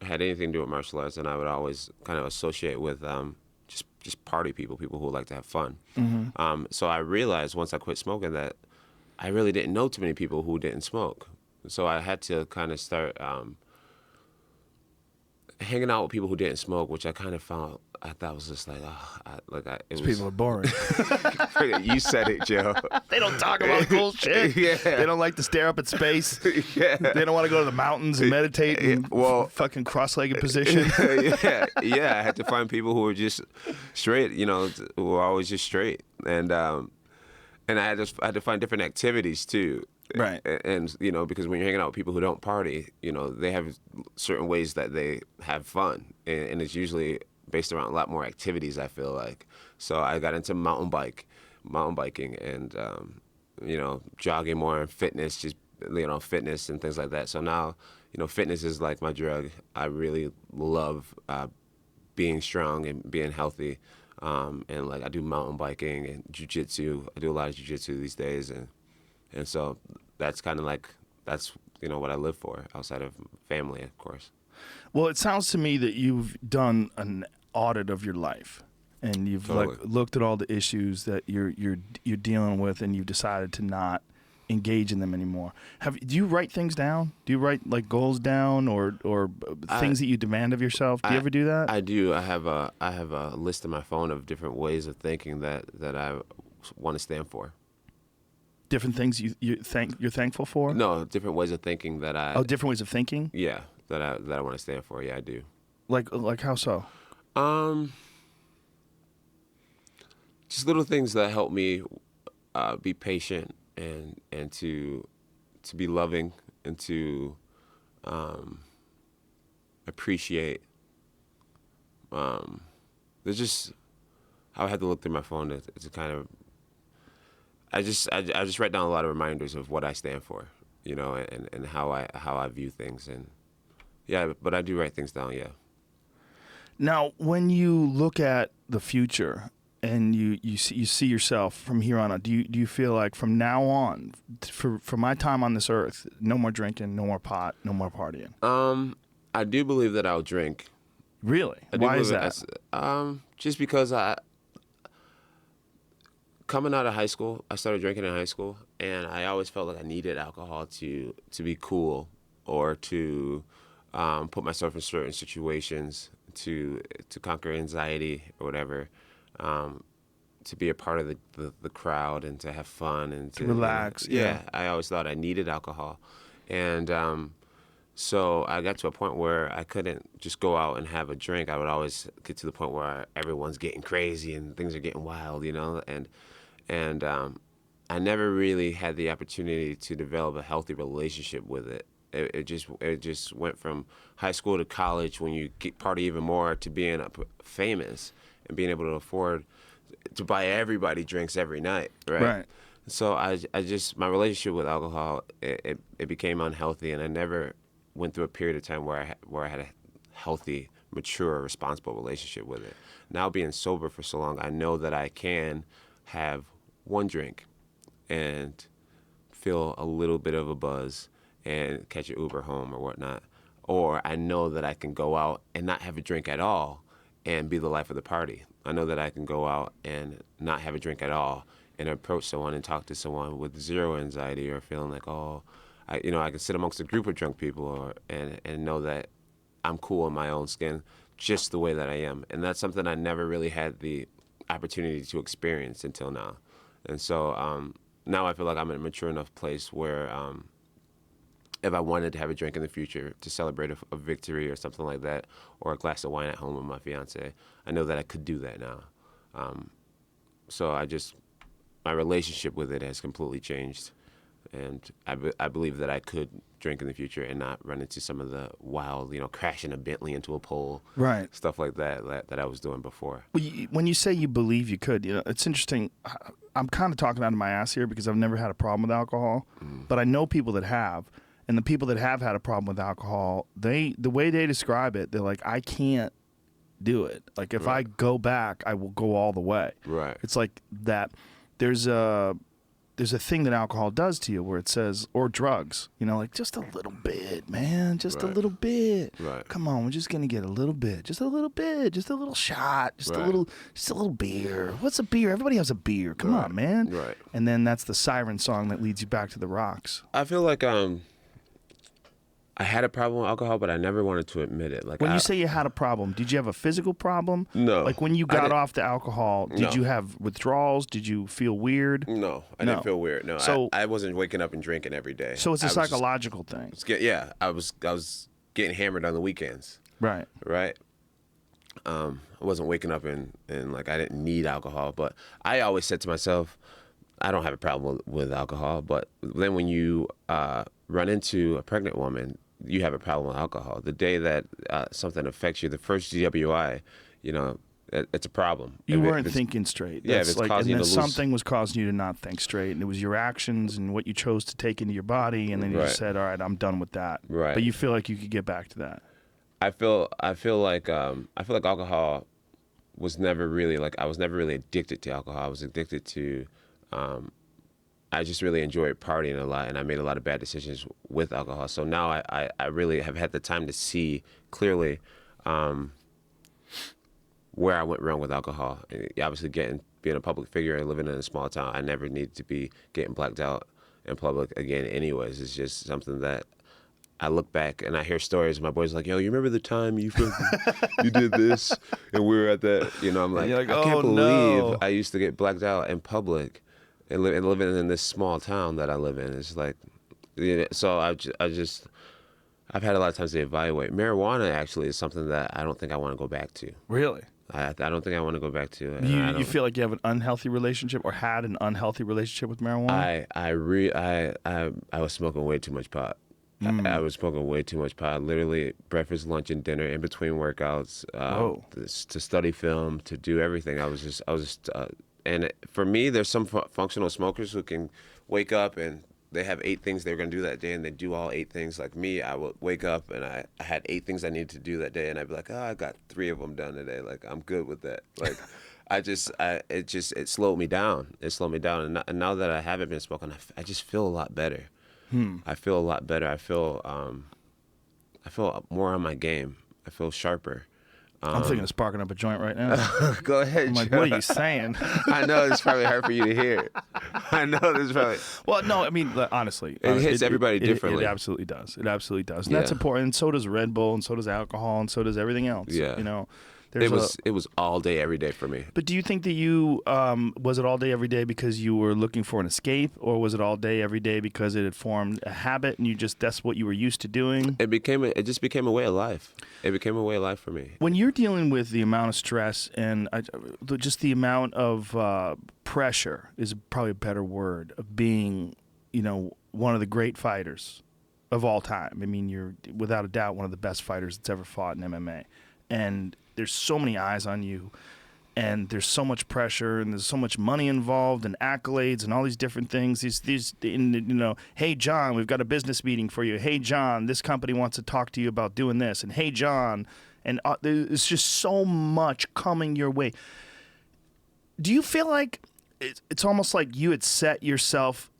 had anything to do with martial arts, and I would always kind of associate with just party people who like to have fun. Mm-hmm. So I realized once I quit smoking that I really didn't know too many people who didn't smoke. So I had to kind of start hanging out with people who didn't smoke, which I kind of found, I thought was just like, These people are boring. You said it, Joe. They don't talk about cool shit. Yeah. They don't like to stare up at space. Yeah. They don't want to go to the mountains and meditate in fucking cross-legged position. Yeah. I had to find people who were just straight, who were always just straight. And I had to find different activities too. Right. And because when you're hanging out with people who don't party, they have certain ways that they have fun. And it's usually based around a lot more activities, I feel like. So I got into mountain biking and, jogging more and fitness, fitness and things like that. So now, fitness is like my drug. I really love being strong and being healthy. And like I do mountain biking and jiu-jitsu. I do a lot of jiu-jitsu these days. And so that's kind of like, that's, what I live for outside of family, of course. Well, it sounds to me that you've done an audit of your life and you've Totally. looked at all the issues that you're dealing with and you've decided to not engage in them anymore. Do you write things down? Do you write like goals down or things that you demand of yourself? Do you ever do that? I do. I have a list in my phone of different ways of thinking that I want to stand for. Different things you're thankful for? No, different ways of thinking that I. Oh, different ways of thinking? Yeah, that I want to stand for. Yeah, I do. Like how so? Just little things that help me be patient and to be loving and to appreciate. There's just, I had to look through my phone to kind of. I just write down a lot of reminders of what I stand for, and how I view things, and yeah, but I do write things down, yeah. Now, when you look at the future and you see yourself from here on out, do you feel like from now on, for my time on this earth, no more drinking, no more pot, no more partying? I do believe that I'll drink. Really? Why is that? Just because coming out of high school, I started drinking in high school, and I always felt like I needed alcohol to be cool or to put myself in certain situations, to conquer anxiety or whatever, to be a part of the crowd and to have fun and to relax. Yeah, I always thought I needed alcohol, and so I got to a point where I couldn't just go out and have a drink. I would always get to the point where everyone's getting crazy and things are getting wild, and I never really had the opportunity to develop a healthy relationship with it. It just went from high school to college when you party even more to being famous and being able to afford to buy everybody drinks every night, right? Right. So I just, my relationship with alcohol, it became unhealthy, and I never went through a period of time where I had a healthy, mature, responsible relationship with it. Now being sober for so long, I know that I can have one drink and feel a little bit of a buzz and catch an Uber home or whatnot. Or I know that I can go out and not have a drink at all and be the life of the party. I know that I can go out and not have a drink at all and approach someone and talk to someone with zero anxiety or feeling like, I can sit amongst a group of drunk people and know that I'm cool in my own skin just the way that I am. And that's something I never really had the opportunity to experience until now. And so now I feel like I'm in a mature enough place where if I wanted to have a drink in the future to celebrate a victory or something like that, or a glass of wine at home with my fiance, I know that I could do that now. So my relationship with it has completely changed. And I believe that I could drink in the future and not run into some of the wild, crashing a Bentley into a pole, right? Stuff like that I was doing before. Well, when you say you believe you could, it's interesting. I'm kind of talking out of my ass here because I've never had a problem with alcohol, but I know people that have, and the people that have had a problem with alcohol, the way they describe it, they're like, I can't do it. Like if I go back, I will go all the way. Right. It's like that. There's a there's a thing that alcohol does to you where it says, or drugs, you know, like just a little bit, man, just a little bit. Right. Come on, we're just gonna get a little bit, just a little bit, just a little shot, just a little beer. What's a beer? Everybody has a beer. Come on, man. Right. And then that's the siren song that leads you back to the rocks. I feel like I had a problem with alcohol, but I never wanted to admit it. Like When you say you had a problem, did you have a physical problem? No. Like when you got off the alcohol, did you have withdrawals? Did you feel weird? No, I didn't feel weird. No, So- I wasn't waking up and drinking every day. So it's a I was psychological thing. I was getting hammered on the weekends. Right. Right. I wasn't waking up and like I didn't need alcohol, but I always said to myself, I don't have a problem with alcohol. But then when you run into a pregnant woman, you have a problem with alcohol. The day that something affects you, the first DWI, you know, it's a problem. You weren't thinking straight. Yeah, That's if it's like, causing and you then to lose. something was causing you to not think straight, and it was your actions and what you chose to take into your body, and then you just said, "All right, I'm done with that." Right. But you feel like you could get back to that. I feel like alcohol was never really I was never really addicted to alcohol. I was addicted to I just really enjoyed partying a lot, and I made a lot of bad decisions with alcohol. So now I really have had the time to see clearly where I went wrong with alcohol. And obviously, being a public figure and living in a small town, I never needed to be getting blacked out in public again anyways. It's just something that I look back and I hear stories. My boys are like, yo, you remember the time you did this and we were at that? You know, I'm like, you're like, I can't "Oh, believe no." I used to get blacked out in public and living in this small town that I live in. It's like, so I've had a lot of times to evaluate. Marijuana actually is something that I don't think I want to go back to. Really? I don't think I want to go back to it. You feel like you have an unhealthy relationship or had an unhealthy relationship with marijuana? I was smoking way too much pot. I was smoking way too much pot. Literally breakfast, lunch, and dinner in between workouts. To study film, to do everything. I was just. And for me, there's some functional smokers who can wake up and they have 8 things they're going to do that day, and they do all 8 things. Like me, I would wake up and I had 8 things I needed to do that day, and I'd be like, I got 3 of them done today. Like, I'm good with that. Like, it slowed me down. It slowed me down. And now that I haven't been smoking, I just feel a lot better. I feel a lot better. I feel more on my game. I feel sharper. I'm thinking of sparking up a joint right now. Go ahead. I'm like, what are you saying? I know it's probably hard for you to hear. I know this probably. Well, no, I mean, honestly. It hits everybody differently. It absolutely does. It absolutely does. And that's important. And so does Red Bull, and so does alcohol, and so does everything else. Yeah. You know, it was all day, every day for me. But do you think that you, was it all day, every day because you were looking for an escape, or was it all day, every day because it had formed a habit and that's what you were used to doing? It just became a way of life. It became a way of life for me. When you're dealing with the amount of stress and just the amount of pressure is probably a better word of being, you know, one of the great fighters of all time. I mean, you're without a doubt one of the best fighters that's ever fought in MMA. And there's so many eyes on you, and there's so much pressure, and there's so much money involved, and accolades, and all these different things. You know, hey John, we've got a business meeting for you. Hey John, this company wants to talk to you about doing this. And hey John, and there's just so much coming your way. Do you feel like it's almost like you had set yourself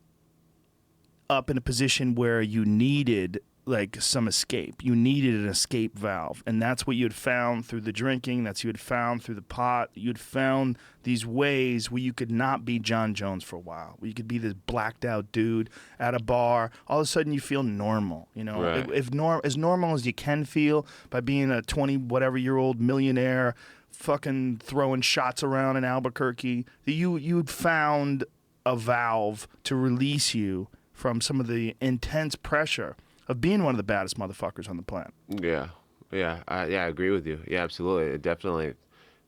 up in a position where you needed like some escape? You needed an escape valve, and that's what you had found through the drinking. That's what you had found through the pot. You had found these ways where you could not be Jon Jones for a while, where you could be this blacked out dude at a bar. All of a sudden you feel normal, you know, Right. as normal as you can feel by being a 20-whatever-year-old millionaire fucking throwing shots around in Albuquerque. You'd found a valve to release you from some of the intense pressure of being one of the baddest motherfuckers on the planet. Yeah, I agree with you. Yeah, absolutely. It definitely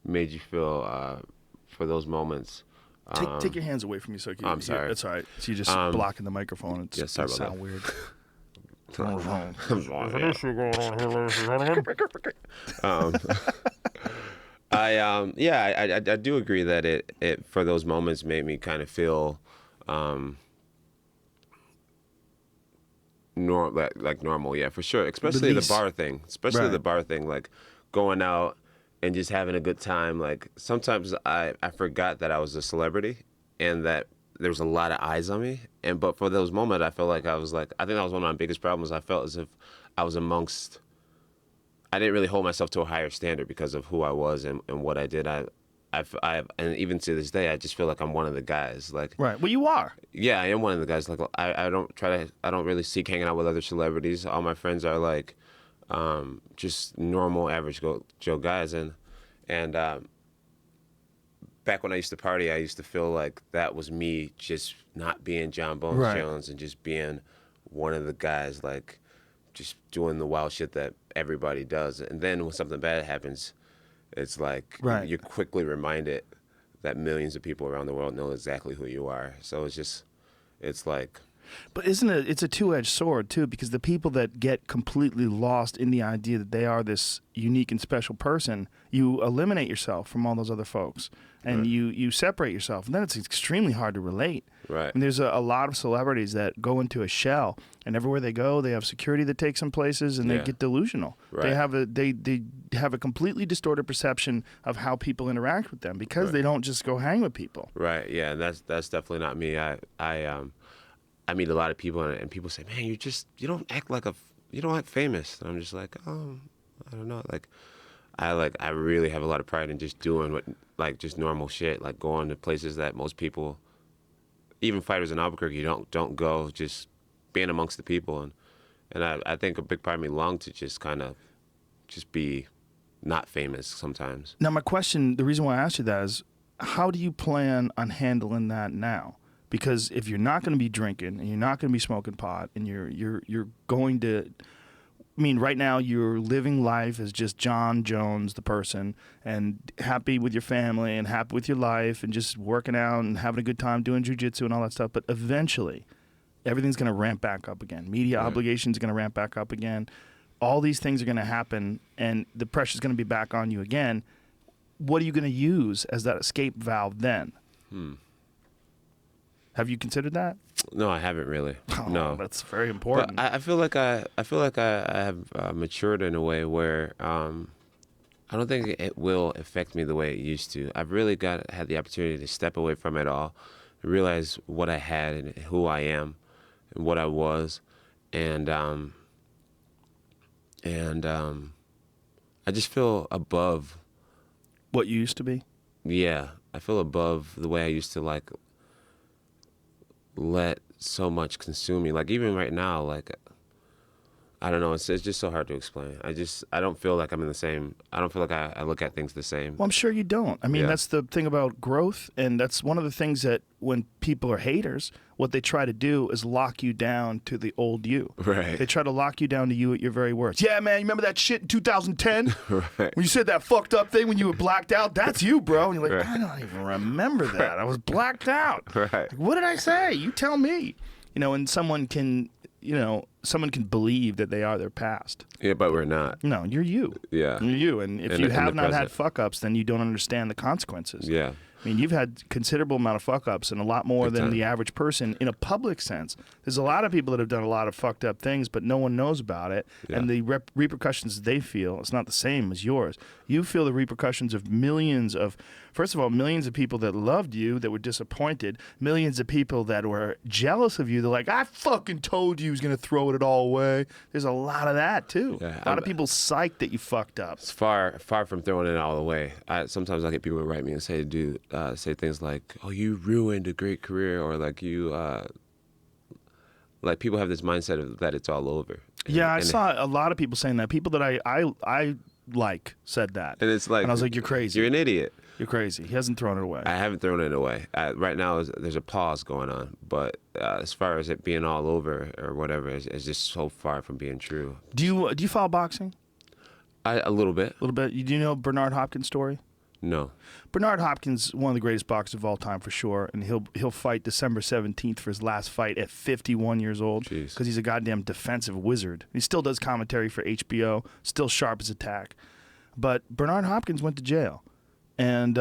made you feel for those moments. Take your hands away from me so you can. I'm sorry. That's all right. So you're just blocking the microphone. It's yeah, sorry gonna about sound weird. I do agree that it for those moments made me kind of feel normal, yeah, for sure. Especially Release. the bar thing. Right. The bar thing, like going out and just having a good time. Like sometimes I forgot that I was a celebrity and that there was a lot of eyes on me, but for those moments, I felt like I think that was one of my biggest problems. I felt as if I was amongst. I didn't really hold myself to a higher standard because of who I was and what I did. And even to this day, I just feel like I'm one of the guys. Like, Right. Well, you are. yeah, I am one of the guys. Like, I don't really seek hanging out with other celebrities. All my friends are like, just normal, average Joe guys. And back when I used to party, I used to feel like that was me just not being Jon Bones Right. Jones and just being one of the guys, like, just doing the wild shit that everybody does. And then when something bad happens, it's like Right. you're quickly reminded that millions of people around the world know exactly who you are. So it's like, But it's a two-edged sword too, because the people that get completely lost in the idea that they are this unique and special person, you eliminate yourself from all those other folks, and Right. you separate yourself, and then it's extremely hard to relate. right. And there's a lot of celebrities that go into a shell, and everywhere they go, they have security that takes them places, and they Yeah. get delusional. Right. They have a completely distorted perception of how people interact with them because Right. they don't just go hang with people. Right. Yeah. And that's definitely not me. I meet a lot of people and people say, man, you don't act famous. And I'm just like, I don't know. I really have a lot of pride in just doing just normal shit, like going to places that most people, even fighters in Albuquerque, don't go, just being amongst the people. And I think a big part of me longed to just kind of just be not famous sometimes. Now, my question, the reason why I asked you that is, how do you plan on handling that now? Because if you're not going to be drinking and you're not going to be smoking pot and you're going to, I mean, right now you're living life as just Jon Jones, the person, and happy with your family and happy with your life and just working out and having a good time doing jujitsu and all that stuff. But eventually, everything's going to ramp back up again. Media obligations are going to ramp back up again. All these things are going to happen, and the pressure's going to be back on you again. What are you going to use as that escape valve then? Have you considered that? No, I haven't really. Oh, No. that's very important. But I feel like I have matured in a way where I don't think it will affect me the way it used to. I've really had the opportunity to step away from it all, and realize what I had and who I am, and what I was, and I just feel above. What you used to be? Yeah, I feel above the way I used to let so much consume me. Like even right now, I don't know. It's just so hard to explain. I don't feel like I'm in the same. I don't feel like I look at things the same. Well, I'm sure you don't. I mean, Yeah. that's the thing about growth, and that's one of the things that when people are haters, what they try to do is lock you down to the old you. Right. They try to lock you down to you at your very worst. Yeah, man, you remember that shit in 2010? Right. When you said that fucked up thing when you were blacked out? That's you, bro. And you're like, Right. I don't even remember that. I was blacked out. Right. Like, what did I say? You tell me. And someone can believe that they are their past. Yeah, but we're not. No, you're you. Yeah. You're you. And if In you the have not had present. fuck-ups, then you don't understand the consequences. Yeah. I mean, you've had considerable amount of fuck-ups and a lot more Big than time. the average person in a public sense. There's a lot of people that have done a lot of fucked up things, but no one knows about it. Yeah. And the repercussions they feel, it's not the same as yours. You feel the repercussions of first of all, millions of people that loved you that were disappointed, millions of people that were jealous of you. They're like, I fucking told you he was going to throw it all away. There's a lot of that, too. Yeah, a lot of people psyched that you fucked up. It's far from throwing it all away. Sometimes I get people to write me and say things like, "Oh, you ruined a great career," or like you, like people have this mindset of that it's all over. Yeah, I And saw a lot of people saying that. People that I like said that. And it's like, And I was like, you're crazy. You're an idiot. You're crazy. He hasn't thrown it away. I haven't thrown it away. Right now, there's a pause going on. But as far as it being all over or whatever, it's just so far from being true. Do you follow boxing? A little bit. A little bit. Do you know Bernard Hopkins' story? No. Bernard Hopkins, one of the greatest boxers of all time for sure, and he'll fight December 17th for his last fight at 51 years old Jeez. because he's a goddamn defensive wizard. He still does commentary for HBO, still sharp as a tack. But Bernard Hopkins went to jail, and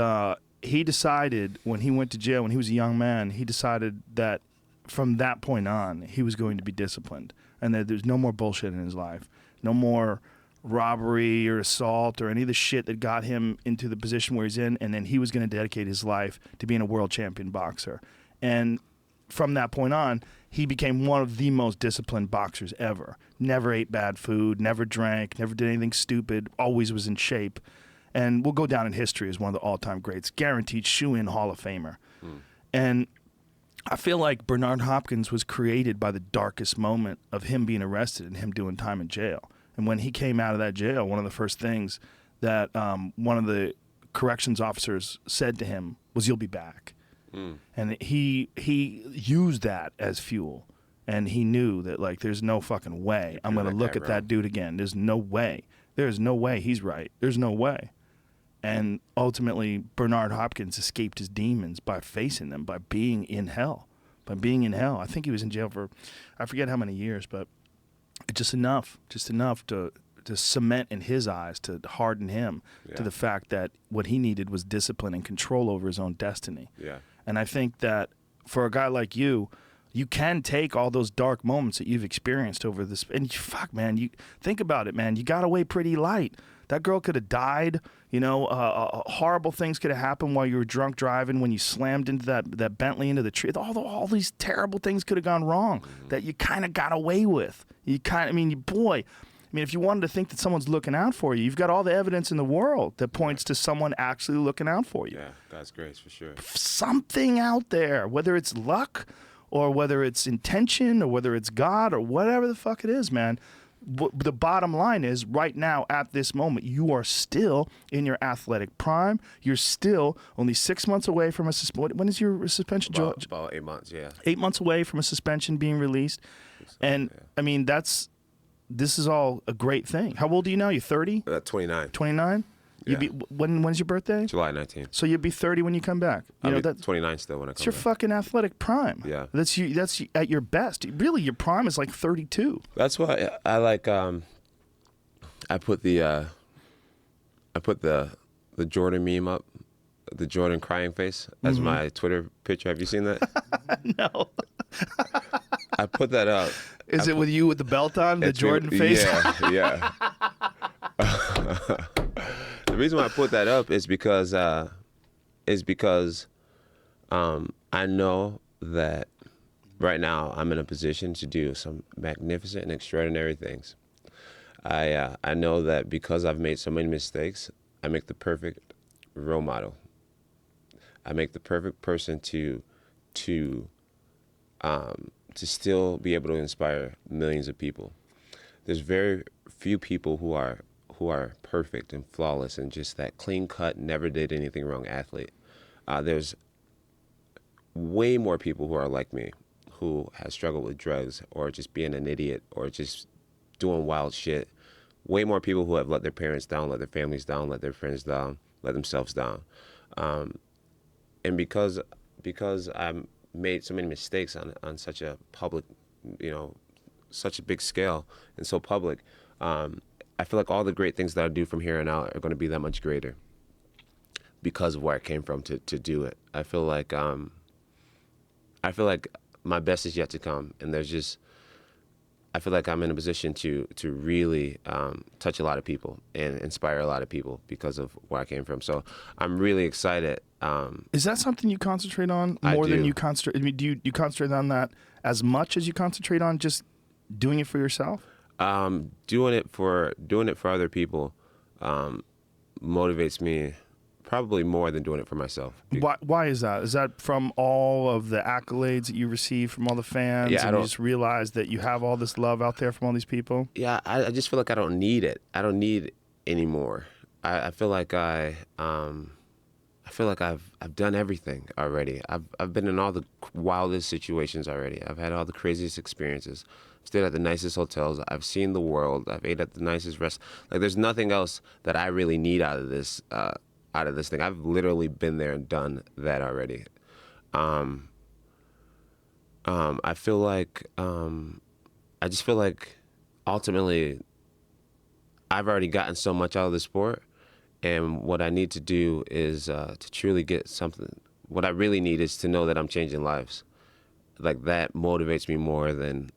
he decided when he went to jail, when he was a young man, he decided that from that point on, he was going to be disciplined, and that there's no more bullshit in his life, no more robbery or assault or any of the shit that got him into the position where he's in, and then he was going to dedicate his life to being a world champion boxer. And from that point on, he became one of the most disciplined boxers ever. Never ate bad food, never drank, never did anything stupid, always was in shape. And will go down in history as one of the all-time greats. Guaranteed shoe-in Hall of Famer. And I feel like Bernard Hopkins was created by the darkest moment of him being arrested and him doing time in jail. And when he came out of that jail, one of the first things that one of the corrections officers said to him was, "You'll be back." And he used that as fuel. And he knew that, like, there's no fucking way I'm going to look at that dude again. There's no way. There's no way he's right. There's no way. And ultimately, Bernard Hopkins escaped his demons by facing them, by being in hell. By being in hell. I think he was in jail for, I forget how many years, but just enough to cement in his eyes, to harden him to the fact that what he needed was discipline and control over his own destiny. Yeah. And I think that for a guy like you, you can take all those dark moments that you've experienced over this, and fuck, man, you think about it, man. You got away pretty light. That girl could have died. You know, horrible things could have happened while you were drunk driving, when you slammed into that Bentley into the tree. All these terrible things could have gone wrong that you kind of got away with. If you wanted to think that someone's looking out for you, you've got all the evidence in the world that points to someone actually looking out for you. Yeah, God's grace, for sure. Something out there, whether it's luck or whether it's intention or whether it's God or whatever the fuck it is, man. The bottom line is, right now, at this moment, you are still in your athletic prime. You're still only 6 months away from a suspension. When is your suspension, George? About 8 months, yeah. 8 months away from a suspension being released. And, I mean, this is all a great thing. How old are you now? You're 30? 29. 29? Yeah. When's your birthday? July 19th. So you'll be 30 when you come back. I'll be 29 still when I come back. It's your fucking athletic prime. Yeah. That's at your best. Really, your prime is like 32. That's why I like. I put the Jordan meme up, the Jordan crying face, as my Twitter picture. Have you seen that? No. I put that up. Is it with you with the belt on, the Jordan face? Yeah. The reason why I put that up is because I know that right now I'm in a position to do some magnificent and extraordinary things. I know that because I've made so many mistakes, I make the perfect role model. I make the perfect person to still be able to inspire millions of people. There's very few people who are perfect and flawless and just that clean-cut, never did anything wrong athlete. There's way more people who are like me, who have struggled with drugs or just being an idiot or just doing wild shit. Way more people who have let their parents down, let their families down, let their friends down, let themselves down. And because I made so many mistakes on such a public, such a big scale and so public, I feel like all the great things that I do from here on out are going to be that much greater because of where I came from to do it. I feel like my best is yet to come, and I feel like I'm in a position to really touch a lot of people and inspire a lot of people because of where I came from. So I'm really excited. Is that something you concentrate on more than you concentrate? I mean, do you concentrate on that as much as you concentrate on just doing it for yourself? Doing it for other people motivates me probably more than doing it for myself. Why is that? Is that from all of the accolades that you receive from all the fans? Yeah, and you just realize that you have all this love out there from all these people? Yeah, I just feel like I don't need it. I don't need any more. I feel like I've done everything already. I've been in all the wildest situations already. I've had all the craziest experiences. Stayed at the nicest hotels. I've seen the world. I've ate at the nicest Like, there's nothing else that I really need out of this thing. I've literally been there and done that already. I feel like I just feel like ultimately I've already gotten so much out of the sport, and what I need to do is to truly get something. What I really need is to know that I'm changing lives. Like, that motivates me more than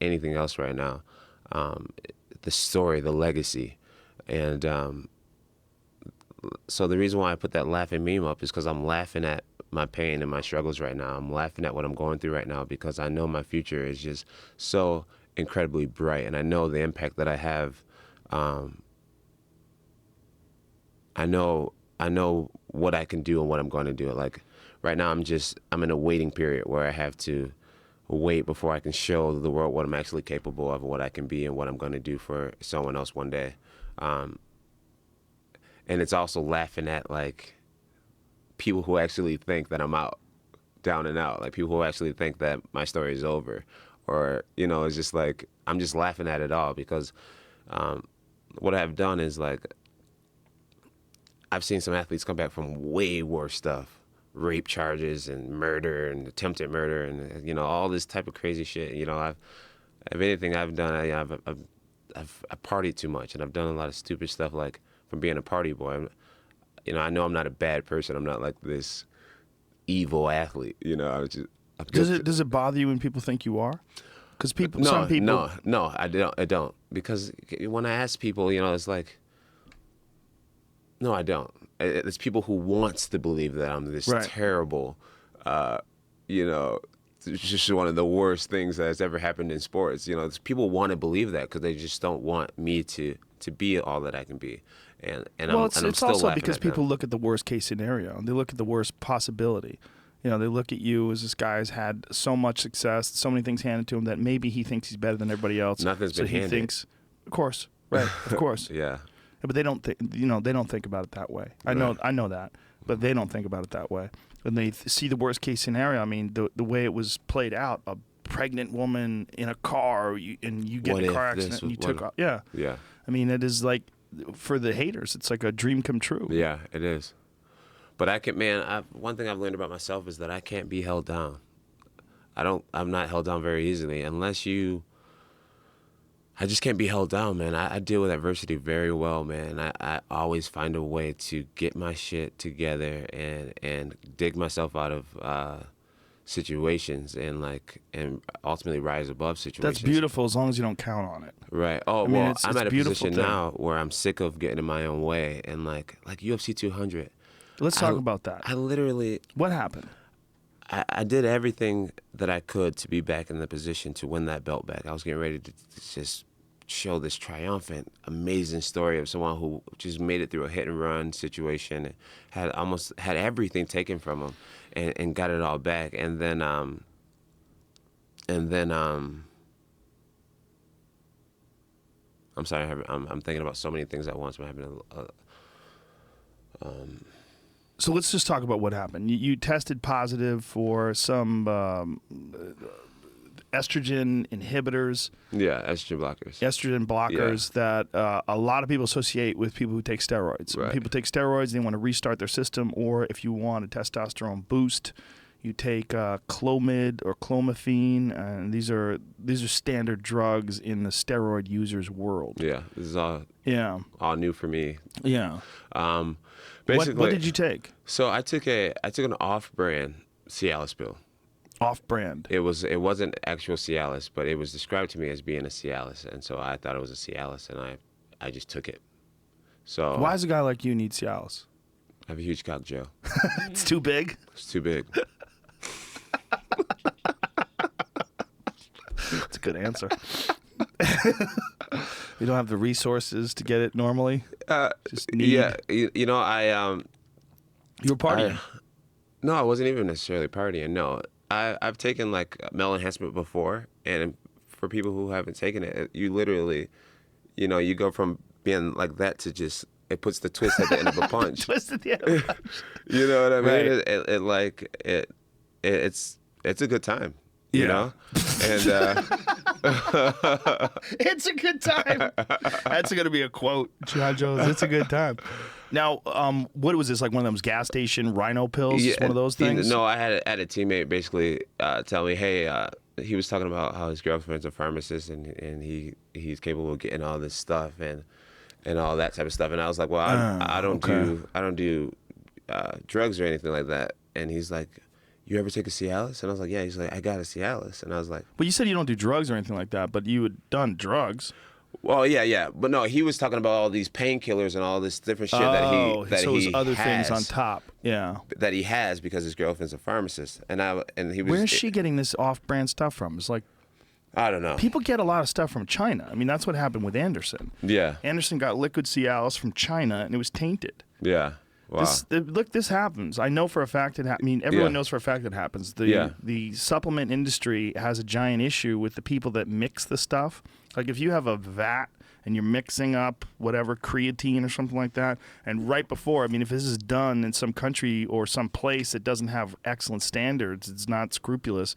anything else right now. The story, the legacy. And so the reason why I put that laughing meme up is because I'm laughing at my pain and my struggles right now. I'm laughing at what I'm going through right now because I know my future is just so incredibly bright, and I know the impact that I have. I know what I can do and what I'm going to do. Like right now, I'm in a waiting period where I have to wait before I can show the world what I'm actually capable of and what I can be and what I'm going to do for someone else one day. And it's also laughing at like people who actually think that I'm out, down and out. Like people who actually think that my story is over, or it's just like I'm just laughing at it all because what I've done is like I've seen some athletes come back from way worse stuff, rape charges and murder and attempted murder and all this type of crazy shit. If anything I've done, I've partied too much and I've done a lot of stupid stuff like from being a party boy. I know I'm not a bad person. I'm not like this evil athlete. Does it bother you when people think you are? Because some people. No, I don't. Because when I ask people, it's like. No, I don't. It's people who wants to believe that I'm this terrible, it's just one of the worst things that has ever happened in sports. People want to believe that because they just don't want me to be all that I can be. It's also because people look at the worst case scenario. They look at the worst possibility. They look at you as this guy has had so much success, so many things handed to him that maybe he thinks he's better than everybody else. Nothing's been handed. So he thinks, of course, right, of course. Yeah. But they don't think, they don't think about it that way. I know that, but they don't think about it that way. When they see the worst case scenario, I mean, the way it was played out, a pregnant woman in a car, and you get in a car accident and you took off. Yeah. Yeah. I mean, it is like, for the haters, it's like a dream come true. Yeah, it is. But one thing I've learned about myself is that I can't be held down. I'm not held down very easily I just can't be held down, man. I deal with adversity very well, man. I always find a way to get my shit together and dig myself out of situations and ultimately rise above situations. That's beautiful as long as you don't count on it. Right. Oh, I'm at a position now where I'm sick of getting in my own way and like UFC 200. Let's talk about that. I literally... What happened? I did everything that I could to be back in the position to win that belt back. I was getting ready to just show this triumphant, amazing story of someone who just made it through a hit and run situation, had everything taken from him, and got it all back. And then I'm sorry, I'm thinking about so many things at once. I'm having So let's just talk about what happened. You tested positive for some estrogen inhibitors. Yeah, estrogen blockers. Estrogen blockers that a lot of people associate with people who take steroids. Right. When people take steroids, they want to restart their system, or if you want a testosterone boost, you take Clomid or Clomiphene, and these are standard drugs in the steroid users world. Yeah, this is all new for me. Yeah. Basically, what did you take? So I took an off-brand Cialis pill. Off-brand. It wasn't actual Cialis, but it was described to me as being a Cialis, and so I thought it was a Cialis, and I just took it. So why does a guy like you need Cialis? I have a huge cock, Joe. It's too big? It's too big. That's a good answer. You don't have the resources to get it normally? Just need... Yeah, I... You were partying? No, I wasn't even necessarily partying, no. I've taken like male enhancement before, and for people who haven't taken it, you literally, you go from being like that to just, it puts the twist at the end of a punch. Twist at the end of a punch. You know what I mean? Right. It's a good time. You know? And it's a good time. That's going to be a quote, Jon Jones. It's a good time. Now, what was this, like one of those gas station rhino pills? Yeah, one of those things? No, I had a teammate basically tell me, hey, he was talking about how his girlfriend's a pharmacist and he's capable of getting all this stuff and all that type of stuff. And I was like, well, I don't do drugs or anything like that. And he's like, you ever take a Cialis? And I was like, yeah. He's like, I got a Cialis. And I was like... But you said you don't do drugs or anything like that, but you had done drugs. Well, yeah. But no, he was talking about all these painkillers and all this different shit that he other things on top. Yeah. that he has because his girlfriend's a pharmacist, and he was. Where's she getting this off-brand stuff from? It's like I don't know. people get a lot of stuff from China. I mean, that's what happened with Anderson. Yeah. Anderson got liquid Cialis from China, and it was tainted. Yeah. Wow. This happens. I know for a fact I mean, everyone Yeah. knows for a fact it happens. Yeah. The supplement industry has a giant issue with the people that mix the stuff. Like if you have a vat and you're mixing up whatever creatine or something like that, and right before, I mean, if this is done in some country or some place that doesn't have excellent standards, it's not scrupulous.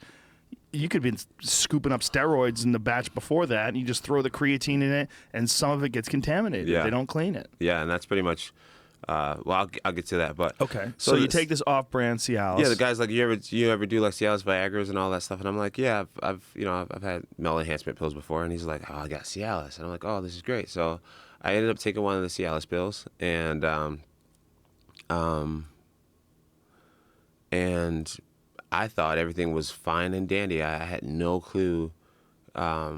You could be scooping up steroids in the batch before that, and you just throw the creatine in it, and some of it gets contaminated. Yeah. They don't clean it. Yeah, and that's pretty much. Well, I'll get to that, but Okay. So you this- take this off-brand Cialis. Yeah, the guy's like, you ever do like Cialis, Viagra's, and all that stuff, and I'm like, yeah, I've had male enhancement pills before, and he's like, oh, I got Cialis, and I'm like, oh, this is great. So I ended up taking one of the Cialis pills, and I thought everything was fine and dandy. I had no clue that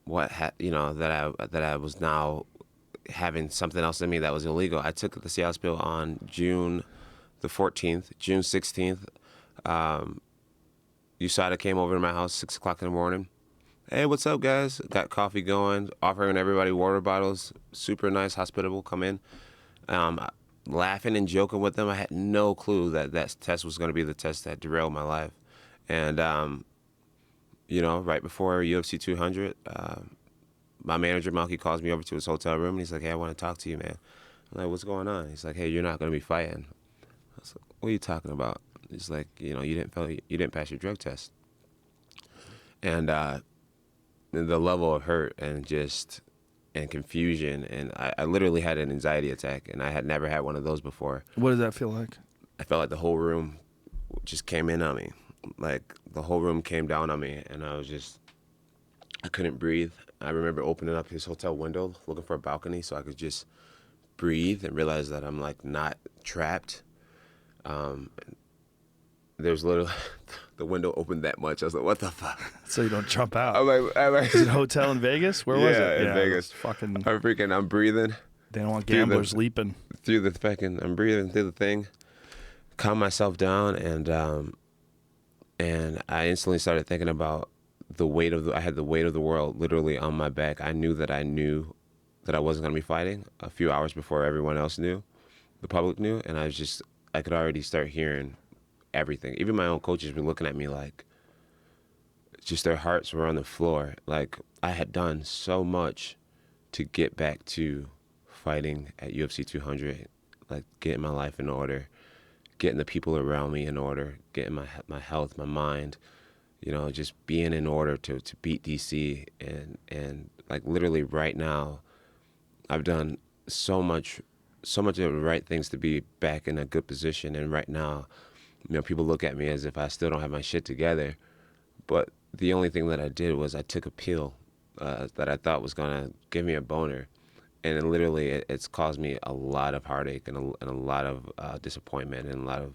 I was now having something else in me that was illegal. I took the Cialis pill on June the 14th, June 16th. USADA came over to my house 6 o'clock in the morning. Hey, what's up, guys? Got coffee going, offering everybody water bottles. Super nice, hospitable, come in. Laughing and joking with them. I had no clue that test was going to be the test that derailed my life. And, right before UFC 200, my manager, Malky, calls me over to his hotel room, and he's like, hey, I want to talk to you, man. I'm like, what's going on? He's like, hey, you're not going to be fighting. I was like, what are you talking about? He's like, you didn't pass your drug test. And the level of hurt and confusion, and I literally had an anxiety attack, and I had never had one of those before. What does that feel like? I felt like the whole room just came in on me. Like, the whole room came down on me, and I couldn't breathe. I remember opening up his hotel window, looking for a balcony so I could just breathe and realize that I'm, like, not trapped. There's literally, the window opened that much. I was like, what the fuck? So you don't jump out. I'm like Is it a hotel in Vegas? Where was it? In Vegas. Fucking. I'm breathing. They don't want gamblers leaping. I'm breathing through the thing, calm myself down, and I instantly started thinking about I had the weight of the world literally on my back. I knew that I wasn't going to be fighting a few hours before everyone else knew, the public knew, and I could already start hearing everything. Even my own coaches were looking at me like, just their hearts were on the floor. Like, I had done so much to get back to fighting at UFC 200, like getting my life in order, getting the people around me in order, getting my health, my mind, just being in order to beat DC. And like literally right now, I've done so much of the right things to be back in a good position. And right now, people look at me as if I still don't have my shit together. But the only thing that I did was I took a pill that I thought was going to give me a boner. And it's caused me a lot of heartache and a lot of disappointment and a lot of,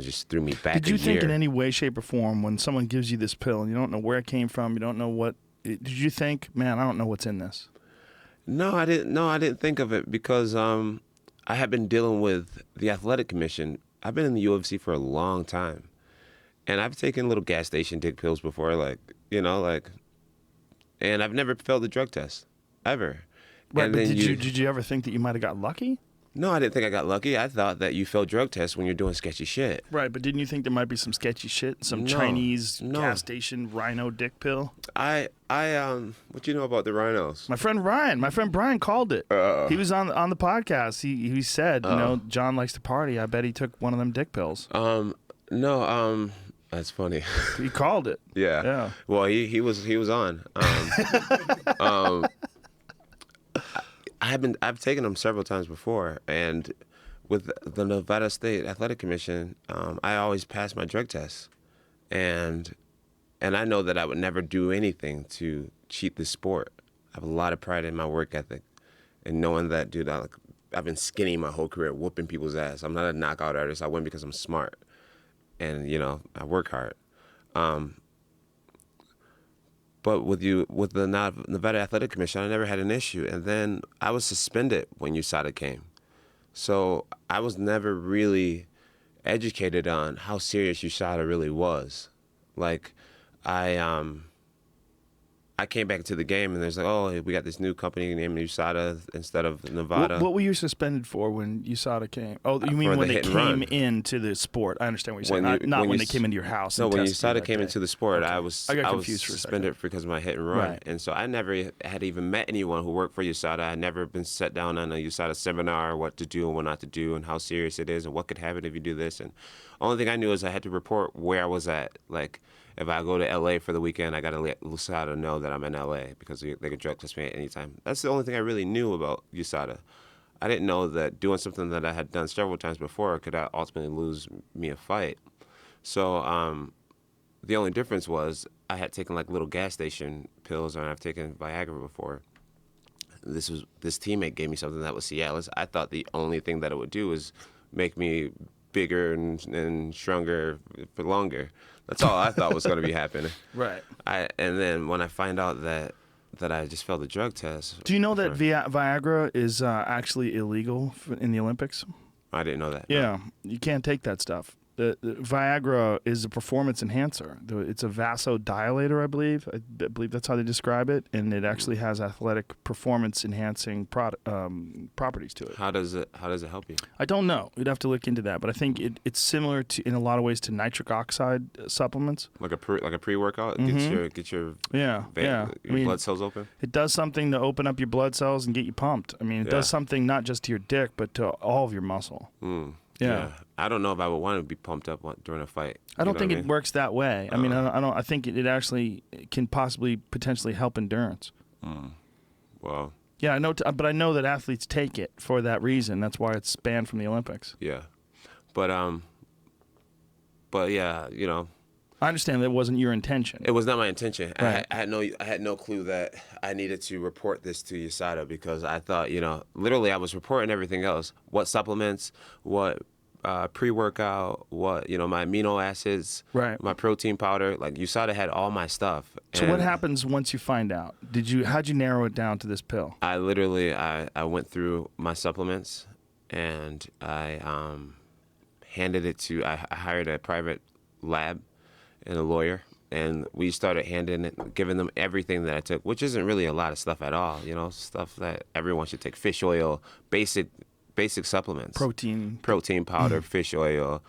just threw me back Did you a think year. in any way, shape, or form when someone gives you this pill and you don't know where it came from, you don't know what, did you think, man, I don't know what's in this? No, I didn't think of it because I had been dealing with the athletic commission. I've been in the UFC for a long time. And I've taken little gas station dick pills before, and I've never failed a drug test, ever. Right, And but then did you ever think that you might have got lucky? No, I didn't think I got lucky. I thought that you failed drug tests when you're doing sketchy shit. Right, but didn't you think there might be some sketchy shit, some No, Chinese no. gas station rhino dick pill? What you know about the rhinos? My friend Brian called it. He was on the podcast. He said, John likes to party. I bet he took one of them dick pills. No, that's funny. He called it. Yeah. Well, he was on. I've taken them several times before, and with the Nevada State Athletic Commission, I always pass my drug tests, and I know that I would never do anything to cheat this sport. I have a lot of pride in my work ethic, and knowing that, dude, I've been skinny my whole career, whooping people's ass. I'm not a knockout artist. I win because I'm smart, and I work hard. But with the Nevada Athletic Commission, I never had an issue. And then I was suspended when USADA came. So I was never really educated on how serious USADA really was. Like, I came back to the game and there's like, oh, we got this new company named USADA instead of Nevada. What were you suspended for when USADA came? Oh, you mean For when the they hit and came run. into the sport? I understand what you're saying. When you- Not when when you they came into your house. No, and when tested you USADA that came day. into the sport, Okay. I was I got confused for a suspended because of my hit and run, Right. and so I never had even met anyone who worked for USADA. I had never been set down on a USADA seminar, what to do and what not to do, and how serious it is, and what could happen if you do this. And only thing I knew is I had to report where I was at. Like, if I go to LA for the weekend, I got to let USADA know that I'm in LA because they could drug test me at any time. That's the only thing I really knew about USADA. I didn't know that doing something that I had done several times before could ultimately lose me a fight. So the only difference was I had taken like little gas station pills, and I've taken Viagra before. This teammate gave me something that was Cialis. I thought the only thing that it would do is make me bigger and stronger for longer. That's all I thought was going to be happening. Right. And then when I find out that I just failed the drug test. Do you know that Viagra is actually illegal in the Olympics? I didn't know that. Yeah, you can't take that stuff. The Viagra is a performance enhancer. It's a vasodilator, I believe. I believe that's how they describe it, and it actually has athletic performance enhancing properties to it. How does it help you? I don't know. We'd have to look into that, but I think it's similar to, in a lot of ways, to nitric oxide supplements. Like a pre-workout, get your Yeah, yeah. your blood cells open. It does something to open up your blood cells and get you pumped. I mean, it does something not just to your dick, but to all of your muscle. Yeah. I don't know if I would want to be pumped up during a fight. I don't think it works that way. I mean, I don't. I think it actually can potentially help endurance. Well. Yeah, I know, but I know that athletes take it for that reason. That's why it's banned from the Olympics. Yeah, but yeah, I understand that wasn't your intention. it was not my intention. Right. I had no clue that I needed to report this to USADA because I thought, literally I was reporting everything else. What supplements, what pre-workout, what, my amino acids, Right. my protein powder. Like USADA had all my stuff. So what happens once you find out? How'd you narrow it down to this pill? I literally, I went through my supplements and I handed it to, I hired a private lab and a lawyer, and we started giving them everything that I took, which isn't really a lot of stuff at all, stuff that everyone should take. Fish oil, basic supplements. Protein powder, fish oil,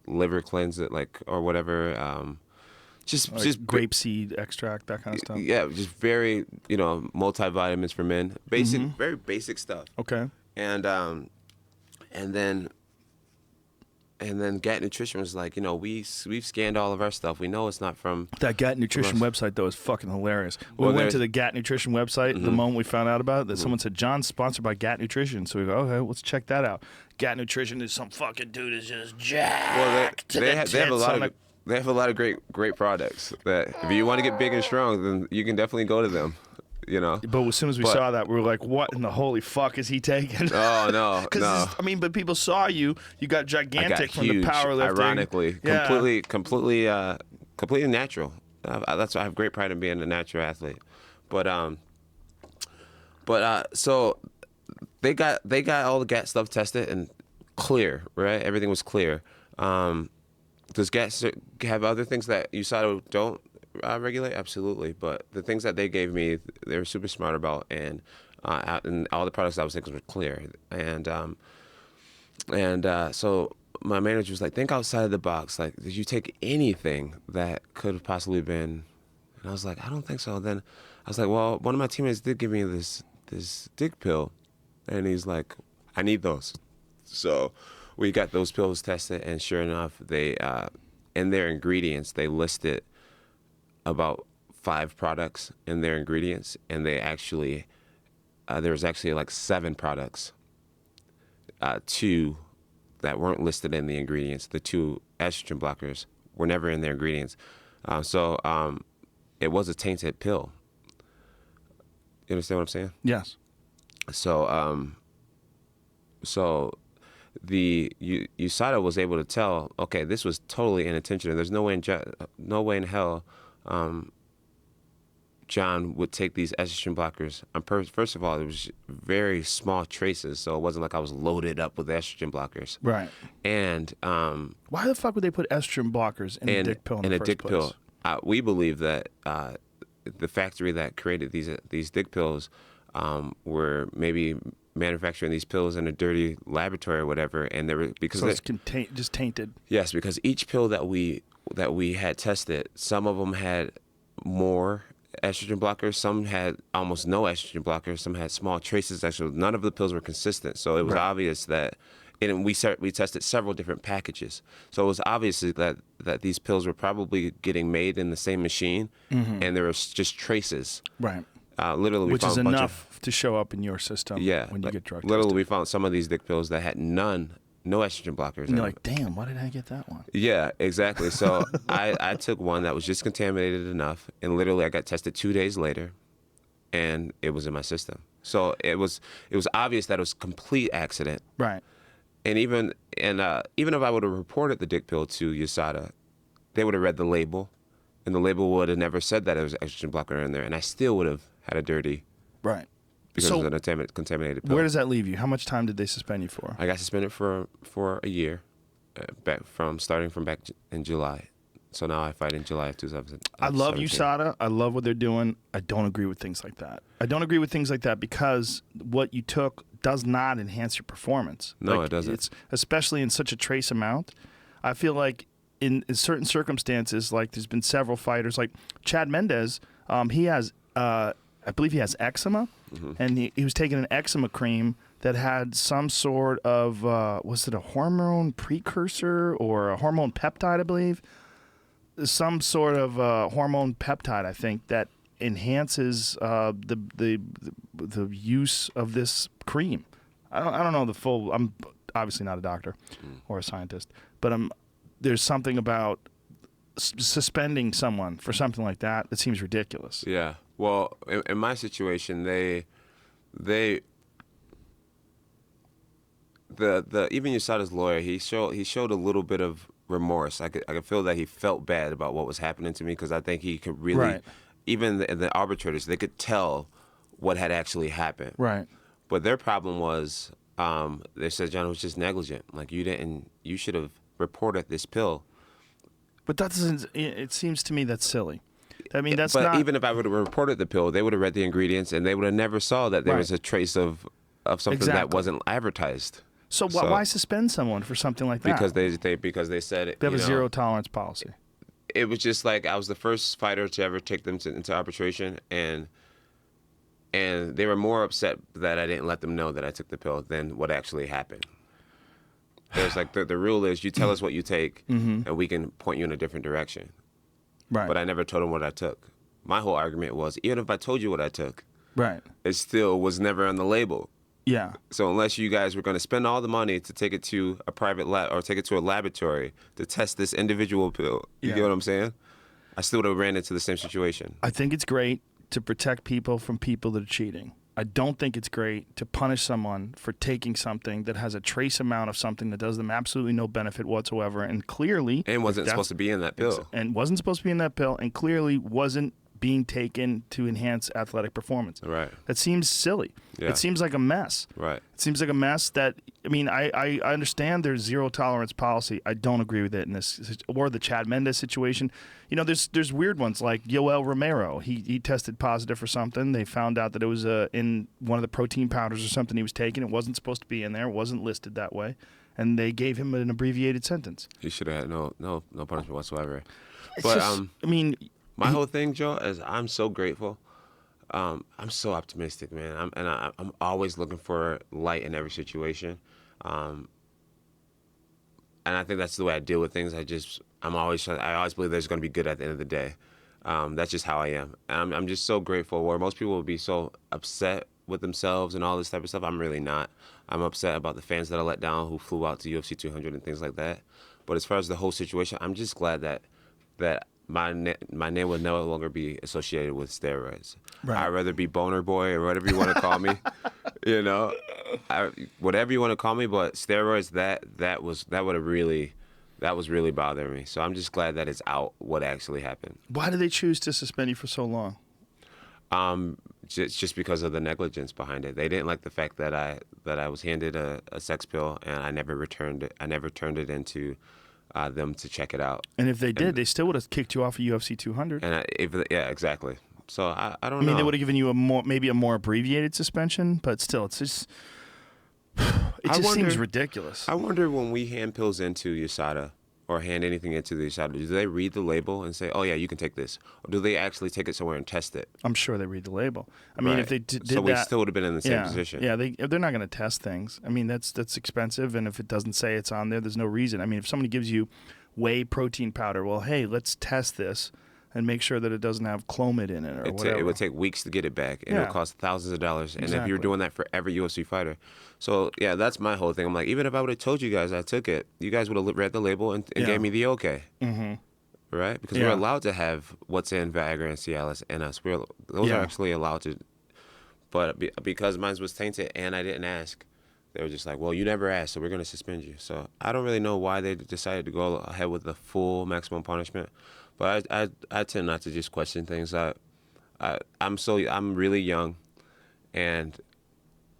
liver cleanse it, or whatever. Just grapeseed extract, that kind of stuff. Yeah, just very, multivitamins for men. Very basic stuff. Okay. And then Gat Nutrition was like, we've scanned all of our stuff. We know it's not from That Gat Nutrition website, though, is fucking hilarious. We Well, went to the Gat Nutrition website the moment we found out about it, that Mm-hmm. someone said, John's sponsored by Gat Nutrition. So we go, okay, let's check that out. Gat Nutrition is some fucking dude is just jacked. they have a lot of great products that if you want to get big and strong, then you can definitely go to them. But as soon as we saw that, we were like, what in the holy fuck is he taking? Oh, no, no. But people saw you. You got gigantic I got from huge, the powerlifting. ironically. Yeah. Completely natural. That's why I have great pride in being a natural athlete. So they got all the GAT stuff tested and clear, right? Everything was clear. Does GAT have other things that USADA don't regulate? Absolutely. But the things that they gave me, they were super smart about, and all the products I was taking were clear. So my manager was like, think outside of the box. Like, did you take anything that could have possibly been? And I was like, I don't think so. Then I was like, well, one of my teammates did give me this dick pill, and he's like, I need those. So we got those pills tested, and sure enough, they in their ingredients they listed about 5 products in their ingredients, and they actually there was actually like 7 products, 2 that weren't listed in the ingredients. The 2 estrogen blockers were never in their ingredients, so it was a tainted pill. You understand what I'm saying? Yes. So the USADA was able to tell, okay, this was totally inattentional. There's no way in hell Jon would take these estrogen blockers. First of all, it was very small traces, so it wasn't like I was loaded up with estrogen blockers. Right. And why the fuck would they put estrogen blockers in a dick pill in the first place? We believe that the factory that created these dick pills were maybe manufacturing these pills in a dirty laboratory or whatever, and they were So it's just tainted. Yes, because each pill that we had tested, some of them had more estrogen blockers, some had almost no estrogen blockers, some had small traces. Actually, none of the pills were consistent, so it was obvious that. And we tested several different packages, so it was obvious that these pills were probably getting made in the same machine, and there was just traces. Right. Literally, which is enough to show up in your system when you get drug tested. Literally, we found some of these dick pills that had no estrogen blockers. And you're like, damn, why did I get that one? Yeah, exactly. So I took one that was just contaminated enough, and literally I got tested 2 days later, and it was in my system. So it was obvious that it was a complete accident. Right. And even if I would have reported the dick pill to USADA, they would have read the label, and the label would have never said that it was an estrogen blocker in there, and I still would have had a dirty. Right. Because it was a contaminated pill. Where does that leave you? How much time did they suspend you for? I got suspended for a year, starting from back in July. So now I fight in July of 2017. I love USADA. I love what they're doing. I don't agree with things like that. I don't agree with things like that because what you took does not enhance your performance. No, it doesn't. It's especially in such a trace amount. I feel like in certain circumstances, like there's been several fighters, like Chad Mendez. He has, I believe he has eczema, and he was taking an eczema cream that had some sort of, was it a hormone precursor or a hormone peptide, I believe? Some sort of hormone peptide, I think, that enhances the use of this cream. I don't know the full. I'm obviously not a doctor or a scientist, but there's something about suspending someone for something like that that seems ridiculous. Yeah. Well, in my situation, even USADA's lawyer, he showed a little bit of remorse. I could feel that he felt bad about what was happening to me because I think he could really, even the arbitrators, they could tell what had actually happened. Right. But their problem was, they said Jon was just negligent. Like you should have reported this pill. But that doesn't. It seems to me that's silly. I mean, that's but not. Even if I would have reported the pill, they would have read the ingredients and they would have never saw that there was a trace of something that wasn't advertised. So why suspend someone for something like that? Because they said they have a zero tolerance policy. It was just like I was the first fighter to ever take them into arbitration, and they were more upset that I didn't let them know that I took the pill than what actually happened. There's like the rule is you tell us what you take, and we can point you in a different direction. Right. But I never told them what I took. My whole argument was even if I told you what I took, it still was never on the label. Yeah. So unless you guys were going to spend all the money to take it to a private lab or take it to a laboratory to test this individual pill, you get what I'm saying? I still would have ran into the same situation. I think it's great to protect people from people that are cheating. I don't think it's great to punish someone for taking something that has a trace amount of something that does them absolutely no benefit whatsoever, and clearly wasn't supposed to be in that pill. And wasn't supposed to be in that pill, and clearly wasn't being taken to enhance athletic performance. Right. That seems silly. Yeah. It seems like a mess. Right. It seems like a mess that, I mean, I understand there's zero tolerance policy. I don't agree with it in this, or the Chad Mendez situation. You know, there's weird ones like Yoel Romero. He tested positive for something. They found out that it was in one of the protein powders or something he was taking. It wasn't supposed to be in there. It wasn't listed that way. And they gave him an abbreviated sentence. He should have had no punishment whatsoever. It's just, I mean... My whole thing, Joe, is I'm so grateful. I'm so optimistic, man. I'm always looking for light in every situation. And I think that's the way I deal with things. I always believe there's going to be good at the end of the day. That's just how I am. And I'm just so grateful. Where most people will be so upset with themselves and all this type of stuff, I'm really not. I'm upset about the fans that I let down who flew out to UFC 200 and things like that. But as far as the whole situation, I'm just glad that my name will no longer be associated with steroids. Right. I'd rather be Boner Boy or whatever you want to call me. You know, whatever you want to call me. But steroids, that was really bothering me. So I'm just glad that it's out what actually happened. Why did they choose to suspend you for so long? Just because of the negligence behind it. They didn't like the fact that I was handed a sex pill and I never returned it. I never turned it into them to check it out. And if they did, they still would have kicked you off of UFC 200. And yeah, exactly. So I don't I mean, know. they would have given you maybe a more abbreviated suspension, but still, it's just seems ridiculous. I wonder when we hand pills into USADA or hand anything into the USADA, do they read the label and say, "Oh yeah, you can take this," or do they actually take it somewhere and test it? I'm sure they read the label. I mean, if they did so we that, still would have been in the same position. Yeah, they're not going to test things. I mean, that's expensive, and if it doesn't say it's on there, there's no reason. I mean, if somebody gives you whey protein powder, well, hey, let's test this and make sure that it doesn't have Clomid in it or whatever. It would take weeks to get it back, and it would cost thousands of dollars. And if you're doing that for every UFC fighter. So, yeah, that's my whole thing. I'm like, even if I would have told you guys I took it, you guys would have read the label and gave me the okay. Mm-hmm. Right? Because we're allowed to have what's in Viagra and Cialis in us. Those are actually allowed to. But because mine was tainted and I didn't ask, they were just like, well, you never asked, so we're going to suspend you. So I don't really know why they decided to go ahead with the full maximum punishment. But I tend not to just question things. I'm really young, and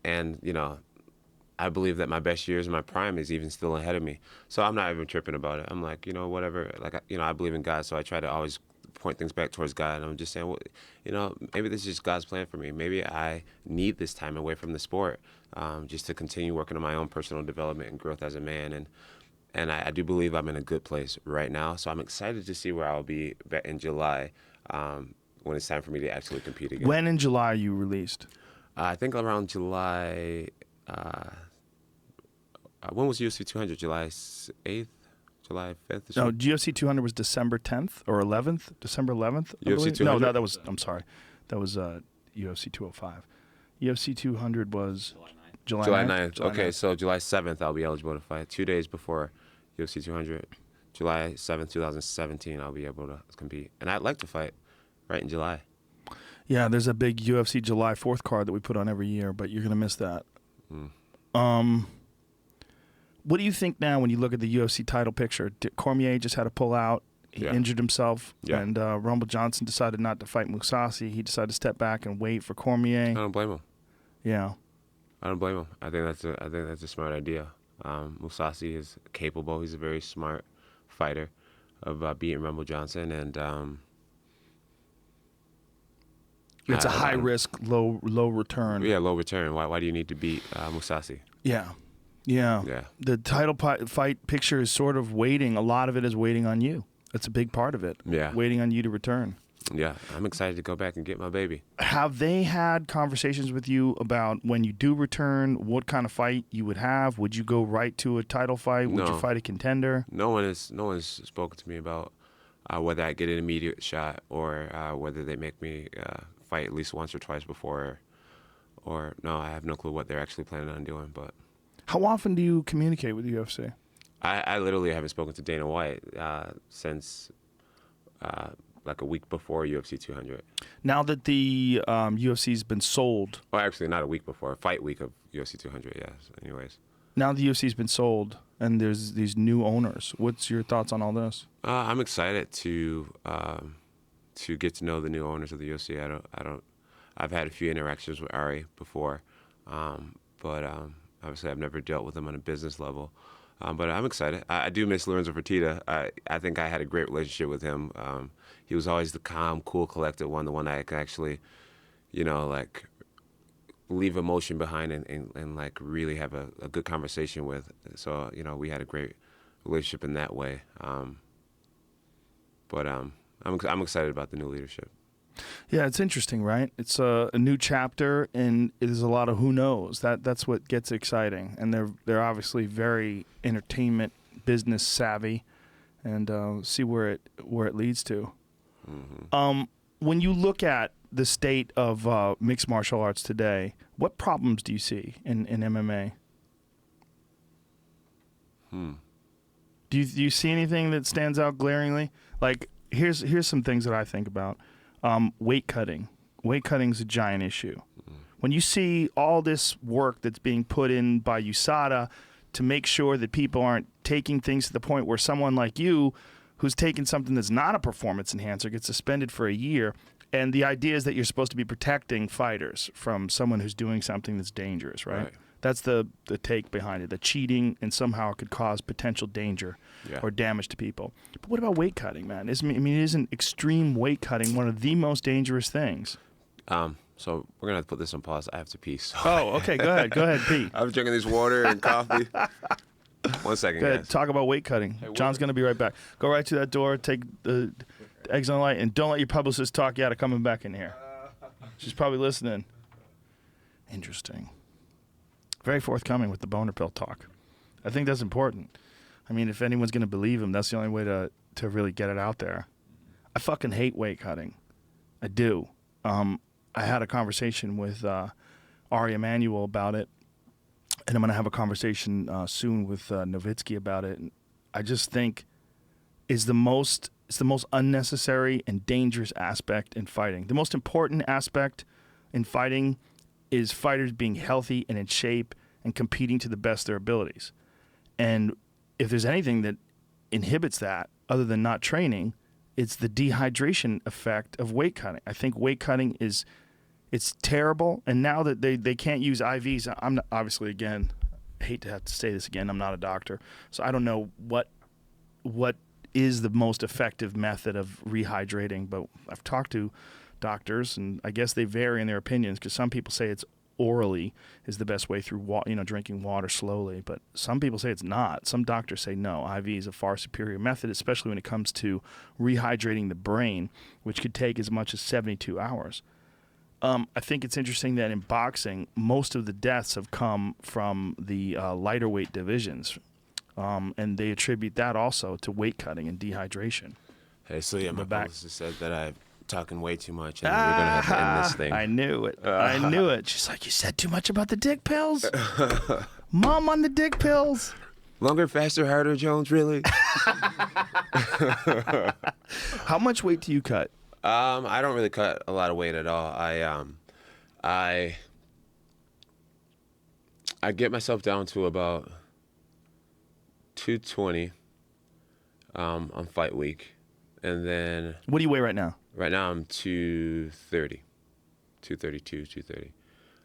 you know, I believe that my best years, my prime, is even still ahead of me. So I'm not even tripping about it. I'm like, you know, whatever. Like, you know, I believe in God, so I try to always point things back towards God. And I'm just saying, well, you know, maybe this is just God's plan for me. Maybe I need this time away from the sport, just to continue working on my own personal development and growth as a man. And I do believe I'm in a good place right now. So I'm excited to see where I'll be in July, when it's time for me to actually compete again. When in July are you released? I think around July. When was UFC 200? July 8th? July 5th? No, UFC 200 was December 10th or 11th? December 11th? UFC 200? No, that was, I'm sorry. That was UFC 205. UFC 200 was July 9th. Okay, so July 7th I'll be eligible to fight. 2 days before UFC 200. July 7th, 2017, I'll be able to compete. And I'd like to fight right in July. Yeah, there's a big UFC July 4th card that we put on every year, but you're going to miss that. What do you think now when you look at the UFC title picture? Cormier just had to pull out. He injured himself, and Rumble Johnson decided not to fight Mousasi. He decided to step back and wait for Cormier. I don't blame him. Yeah. I don't blame him. I think that's a smart idea. Mousasi is capable. He's a very smart fighter of beating Rumble Johnson, and it's a high risk, low return. Yeah, low return. Why do you need to beat Mousasi? Yeah. The title fight picture is sort of waiting. A lot of it is waiting on you. That's a big part of it. Yeah. Waiting on you to return. Yeah, I'm excited to go back and get my baby. Have they had conversations with you about when you do return, what kind of fight you would have? Would you go right to a title fight? Would you fight a contender? No one has spoken to me about whether I get an immediate shot or whether they make me fight at least once or twice before. Or no, I have no clue what they're actually planning on doing. But how often do you communicate with the UFC? I literally haven't spoken to Dana White since like a week before UFC 200. Now that the UFC's been sold. Well, actually, not a week before. Fight week of UFC 200, yes. Anyways. Now the UFC's been sold and there's these new owners. What's your thoughts on all this? I'm excited to get to know the new owners of the UFC. I've had a few interactions with Ari before, but obviously I've never dealt with him on a business level. But I'm excited. I do miss Lorenzo Fertitta. I think I had a great relationship with him. He was always the calm, cool, collected one, the one I could actually, like leave emotion behind and like really have a good conversation with. So, we had a great relationship in that way. But I'm excited about the new leadership. Yeah, it's interesting, right? It's a new chapter, and it is a lot of who knows. That's what gets exciting, and they're obviously very entertainment business savvy, and see where it leads to. Mm-hmm. When you look at the state of mixed martial arts today, what problems do you see in MMA? Do you see anything that stands out glaringly? Like here's some things that I think about. Weight cutting. Weight cutting is a giant issue. When you see all this work that's being put in by USADA to make sure that people aren't taking things to the point where someone like you, who's taking something that's not a performance enhancer, gets suspended for a year, And the idea is that you're supposed to be protecting fighters from someone who's doing something that's dangerous, right? That's the take behind it. The cheating and somehow it could cause potential danger or damage to people. But what about weight cutting, man? Isn't extreme weight cutting one of the most dangerous things? So we're gonna put this on pause. I have to pee. So. Oh, okay. Go ahead, pee. I'm drinking this water and coffee. 1 second, Go ahead. guys. Talk about weight cutting. John's gonna be right back. Go right to that door. Take the eggs on the light, and don't let your publicist talk you out of coming back in here. She's probably listening. Interesting. Very forthcoming with the boner pill talk. I think that's important. I mean, if anyone's gonna believe him, that's the only way to really get it out there. I fucking hate weight cutting. I do. I had a conversation with Ari Emanuel about it, and I'm going to have a conversation soon with Nowitzki about it. And I just think it's the most unnecessary and dangerous aspect in fighting. The most important aspect in fighting is fighters being healthy and in shape and competing to the best of their abilities. And if there's anything that inhibits that, other than not training, it's the dehydration effect of weight cutting. I think weight cutting it's terrible, and now that they can't use IVs, I'm not, obviously, again, I hate to have to say this again, I'm not a doctor, so I don't know what is the most effective method of rehydrating, but I've talked to doctors, and I guess they vary in their opinions, because some people say it's orally is the best way through drinking water slowly, but some people say it's not. Some doctors say no, IV is a far superior method, especially when it comes to rehydrating the brain, which could take as much as 72 hours. I think it's interesting that in boxing, most of the deaths have come from the lighter weight divisions, and they attribute that also to weight cutting and dehydration. Hey, so yeah, my publicist said that I'm talking way too much, and we're going to have to end this thing. I knew it. I knew it. She's like, you said too much about the dick pills? Mom on the dick pills. Longer, faster, harder, Jones, really? How much weight do you cut? I don't really cut a lot of weight at all. I get myself down to about 220 on fight week, and then what do you weigh right now? Right now I'm 230, 232, 230.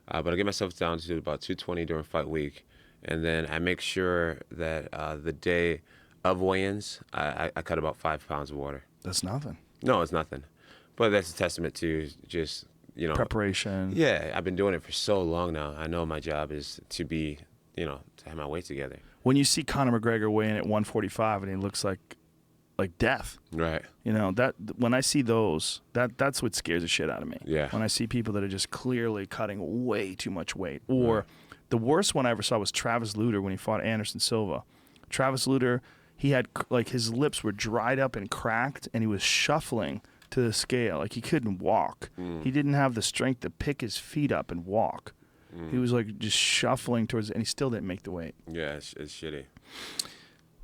But I get myself down to about 220 during fight week, and then I make sure that the day of weigh-ins, I cut about 5 pounds of water. That's nothing. No, it's nothing. But that's a testament to just, preparation. Yeah, I've been doing it for so long now. I know my job is to be, to have my weight together. When you see Conor McGregor weighing at 145 and he looks like death. Right. That when I see those, that's what scares the shit out of me. Yeah. When I see people that are just clearly cutting way too much weight. Or the worst one I ever saw was Travis Lutter when he fought Anderson Silva. Travis Lutter, he had his lips were dried up and cracked, and he was shuffling to the scale. He couldn't walk. He didn't have the strength to pick his feet up and walk. He was just shuffling towards it, and he still didn't make the weight. Yeah, it's shitty.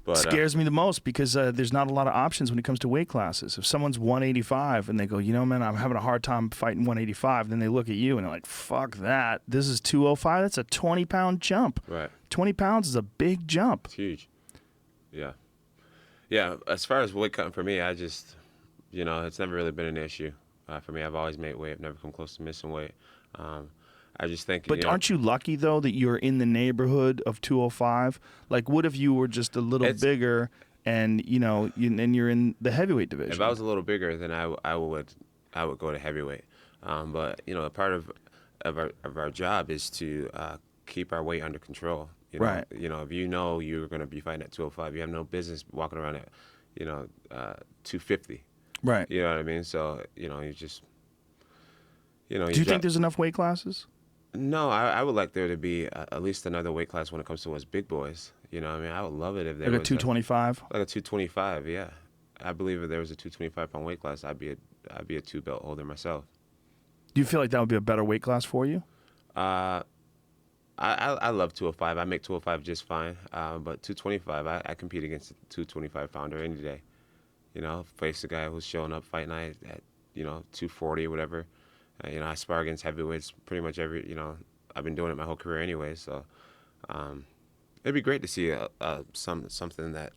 But, scares me the most because there's not a lot of options when it comes to weight classes. If someone's 185 and they go, man, I'm having a hard time fighting 185, then they look at you and they're like, fuck that. This is 205. That's a 20-pound jump. Right. 20 pounds is a big jump. It's huge. Yeah. Yeah, as far as weight cutting for me, I just, it's never really been an issue for me. I've always made weight. I've never come close to missing weight. I just think. But aren't you lucky though that you're in the neighborhood of 205? What if you were just a little bigger, and and you're in the heavyweight division? If I was a little bigger, then I would go to heavyweight. But a part of our job is to keep our weight under control. Right. If you're going to be fighting at 205, you have no business walking around at 250. Right. You know what I mean? So you just. Do you think there's enough weight classes? No, I would like there to be at least another weight class when it comes to us big boys. I would love it if there was a 225. Like a 225, yeah. I believe if there was a 225-pound weight class, I'd be a 2-belt holder myself. Do you feel like that would be a better weight class for you? I love 205. I make 205 just fine. But 225, I compete against a 225-pounder any day. Face a guy who's showing up fight night at 240 or whatever. I spar against heavyweights pretty much I've been doing it my whole career anyway, so it'd be great to see something that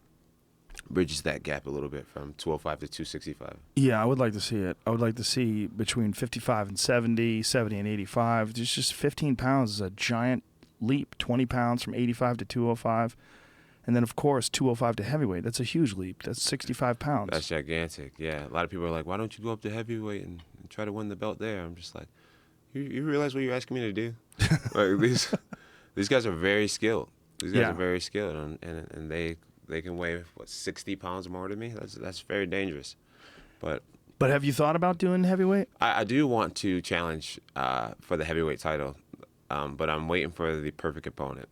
bridges that gap a little bit from 205 to 265. Yeah, I would like to see it. I would like to see between 55 and 70, 70 and 85. There's just 15 pounds is a giant leap. 20 pounds from 85 to 205. And then, of course, 205 to heavyweight. That's a huge leap. That's 65 pounds. That's gigantic. Yeah, a lot of people are like, why don't you go up to heavyweight and try to win the belt there? I'm just like, you realize what you're asking me to do? Like these guys are very skilled. These guys are very skilled, and they can weigh 60 pounds more than me. That's very dangerous. But have you thought about doing heavyweight? I do want to challenge for the heavyweight title, but I'm waiting for the perfect opponent.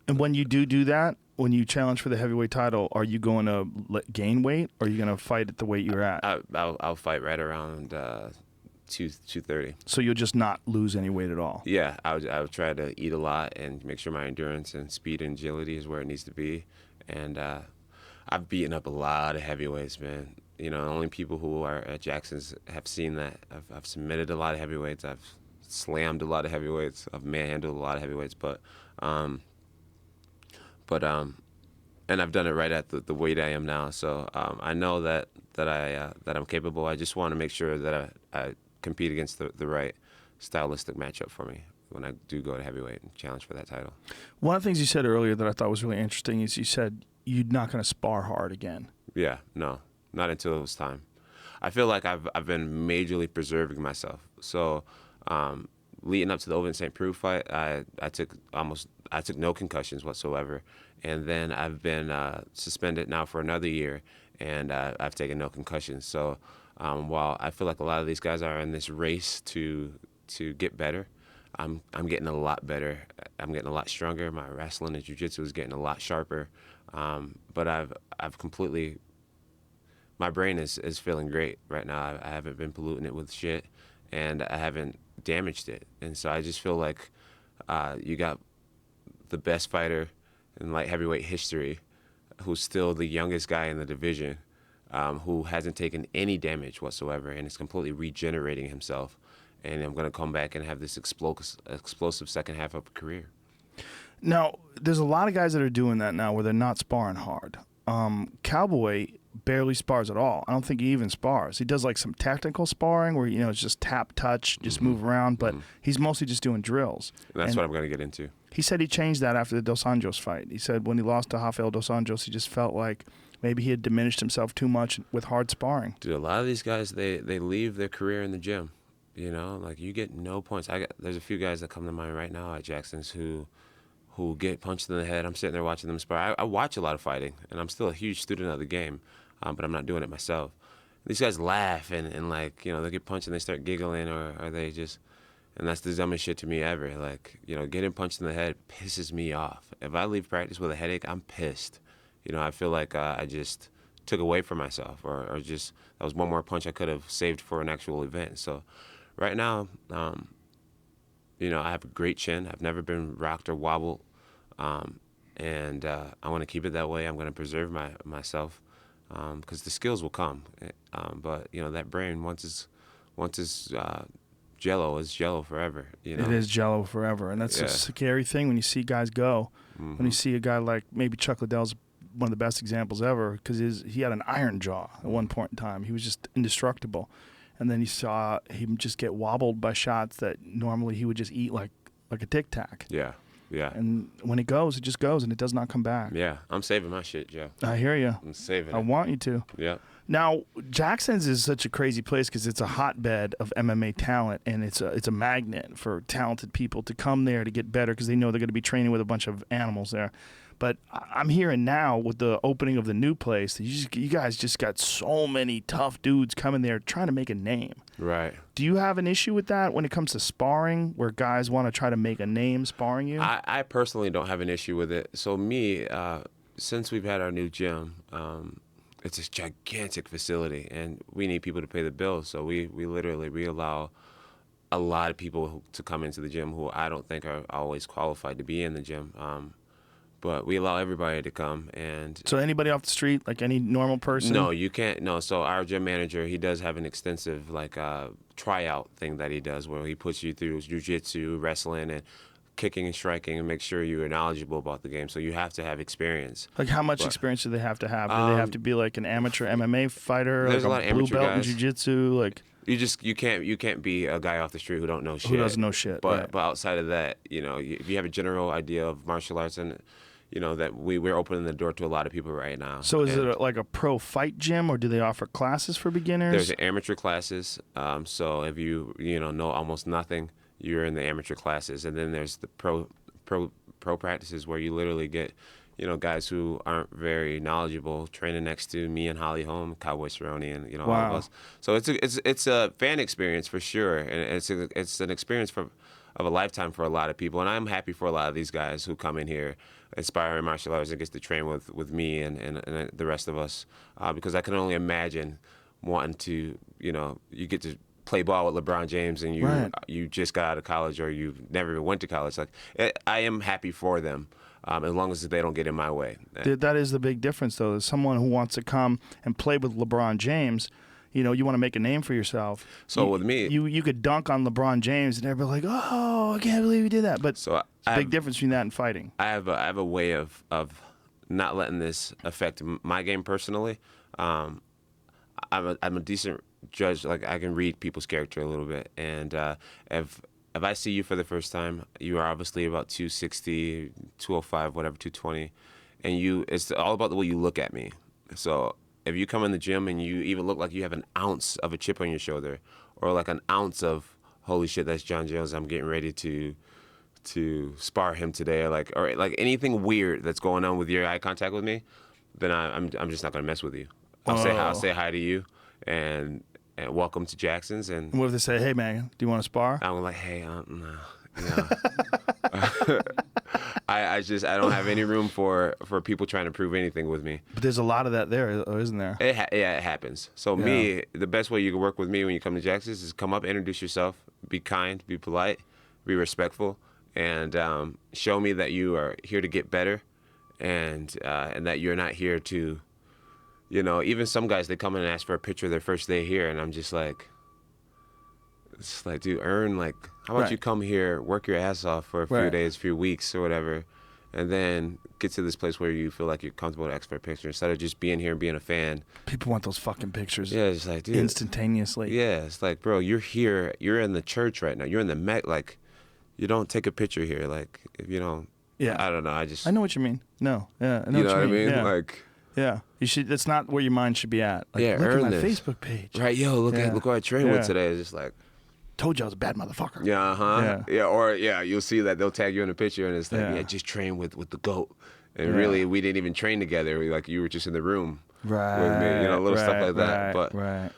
And when you do that, when you challenge for the heavyweight title, are you going to gain weight, or are you going to fight at the weight you're at? I'll fight right around 230. So you'll just not lose any weight at all? Yeah, I would try to eat a lot and make sure my endurance and speed and agility is where it needs to be. And I've beaten up a lot of heavyweights, man. You know, only people who are at Jackson's have seen that. I've submitted a lot of heavyweights. I've slammed a lot of heavyweights. I've manhandled a lot of heavyweights. And I've done it right at the weight I am now. So I know that I'm capable. I just want to make sure that I compete against the right stylistic matchup for me when I do go to heavyweight and challenge for that title. One of the things you said earlier that I thought was really interesting is you said you're not going to spar hard again. Yeah, no, not until it was time. I feel like I've been majorly preserving myself. So leading up to the Oven St. Preux fight, I took no concussions whatsoever, and then I've been suspended now for another year, and I've taken no concussions. So while I feel like a lot of these guys are in this race to get better, I'm getting a lot better. I'm getting a lot stronger. My wrestling and jiu-jitsu is getting a lot sharper. But I've completely, my brain is feeling great right now. I haven't been polluting it with shit, and I haven't damaged it. And so I just feel like you got the best fighter in light heavyweight history, who's still the youngest guy in the division, who hasn't taken any damage whatsoever and is completely regenerating himself. And I'm going to come back and have this explosive second half of a career. Now, there's a lot of guys that are doing that now where they're not sparring hard. Cowboy barely spars at all. I don't think he even spars. He does like some technical sparring where, it's just tap, touch, just move around, but he's mostly just doing drills. And that's what I'm going to get into. He said he changed that after the Dos Anjos fight. He said when he lost to Rafael Dos Anjos, he just felt like maybe he had diminished himself too much with hard sparring. Dude, a lot of these guys, they leave their career in the gym. Like you get no points. There's a few guys that come to mind right now at Jackson's who get punched in the head. I'm sitting there watching them spar. I watch a lot of fighting, and I'm still a huge student of the game, but I'm not doing it myself. These guys laugh and like, they get punched and they start giggling, or they just, and that's the dumbest shit to me ever. Like, getting punched in the head pisses me off. If I leave practice with a headache, I'm pissed. I feel like I just took away from myself, or just that was one more punch I could have saved for an actual event. So right now, I have a great chin. I've never been rocked or wobbled, and I want to keep it that way. I'm going to preserve myself because the skills will come. But that brain, once it's jello, is jello forever. It is jello forever, and that's a scary thing when you see guys go. Mm-hmm. When you see a guy like maybe Chuck Liddell's one of the best examples ever, because he had an iron jaw at one point in time. He was just indestructible. And then you saw him just get wobbled by shots that normally he would just eat like a Tic Tac. Yeah, yeah. And when it goes, it just goes, and it does not come back. Yeah, I'm saving my shit, Joe. I hear you. I'm saving I want you to. Yeah. Now, Jackson's is such a crazy place because it's a hotbed of MMA talent, and it's a magnet for talented people to come there to get better because they know they're going to be training with a bunch of animals there. But I'm hearing now with the opening of the new place that you guys just got so many tough dudes coming there trying to make a name. Right. Do you have an issue with that when it comes to sparring, where guys want to try to make a name sparring you? I personally don't have an issue with it. So me, since we've had our new gym, it's a gigantic facility, and we need people to pay the bills. So we allow a lot of people to come into the gym who I don't think are always qualified to be in the gym. But we allow everybody to come. And so anybody off the street, like any normal person? No, you can't. No. So our gym manager, he does have an extensive tryout thing that he does where he puts you through jiu-jitsu, wrestling, and kicking and striking and make sure you're knowledgeable about the game. So you have to have experience. Like, how much experience do they have to have? Do they have to be like an amateur MMA fighter, There's like a lot of blue amateur belt in guys. jiu-jitsu? Like, You can't be a guy off the street who don't know shit. who doesn't know shit? But right. but outside of that, if you have a general idea of martial arts, and that we're opening the door to a lot of people right now. So is it like a pro fight gym, or do they offer classes for beginners? There's amateur classes. So if you know almost nothing, you're in the amateur classes, and then there's the pro practices where you literally get guys who aren't very knowledgeable training next to me and Holly Holm, Cowboy Cerrone, and all of us. So it's a fan experience for sure, and it's an experience of a lifetime for a lot of people. And I'm happy for a lot of these guys who come in here aspiring martial arts and gets to train with me and the rest of us, because I can only imagine wanting to you get to play ball with LeBron James and you just got out of college or you never even went to college. Like, I am happy for them. As long as they don't get in my way. That is the big difference, though. As someone who wants to come and play with LeBron James, you want to make a name for yourself. So with me, you could dunk on LeBron James, and everybody like, oh, I can't believe you did that. But so it's a big difference between that and fighting. I have a way of not letting this affect my game personally. I'm a decent judge. Like, I can read people's character a little bit, and if I see you for the first time, you are obviously about 260, 205, whatever, 220, and it's all about the way you look at me. So if you come in the gym and you even look like you have an ounce of a chip on your shoulder, or like an ounce of, holy shit, that's Jon Jones, I'm getting ready to spar him today, or like anything weird that's going on with your eye contact with me, then I'm just not gonna mess with you. I'll say hi to you, and welcome to Jackson's. And what if they say, hey, man, do you want to spar? I'm like, hey, no. I don't have any room for people trying to prove anything with me. But there's a lot of that there, isn't there? It happens. So me, the best way you can work with me when you come to Jackson's is come up, introduce yourself, be kind, be polite, be respectful, and show me that you are here to get better, and that you're not here to, even some guys, they come in and ask for a picture their first day here, and I'm just like, it's like, dude, how about you come here, work your ass off for a few days, few weeks or whatever, and then get to this place where you feel like you're comfortable to ask for a picture instead of just being here and being a fan. People want those fucking pictures. Yeah, it's like, dude, instantaneously. Yeah, it's like, bro, you're here, you're in the church right now, you're in the like, you don't take a picture here, like, if you don't. Yeah, I don't know. I know what you mean. No, yeah, I know you what know you what mean. I mean? Yeah. Like, yeah, you should. That's not where your mind should be at. Like, yeah, look earn at my this. Facebook page. Right, yo, look who I trained with today. It's just like, told you I was a bad motherfucker. Yeah, or you'll see that they'll tag you in a picture and it's like, just train with the GOAT. And really, we didn't even train together. Like, you were just in the room with me, little stuff like that.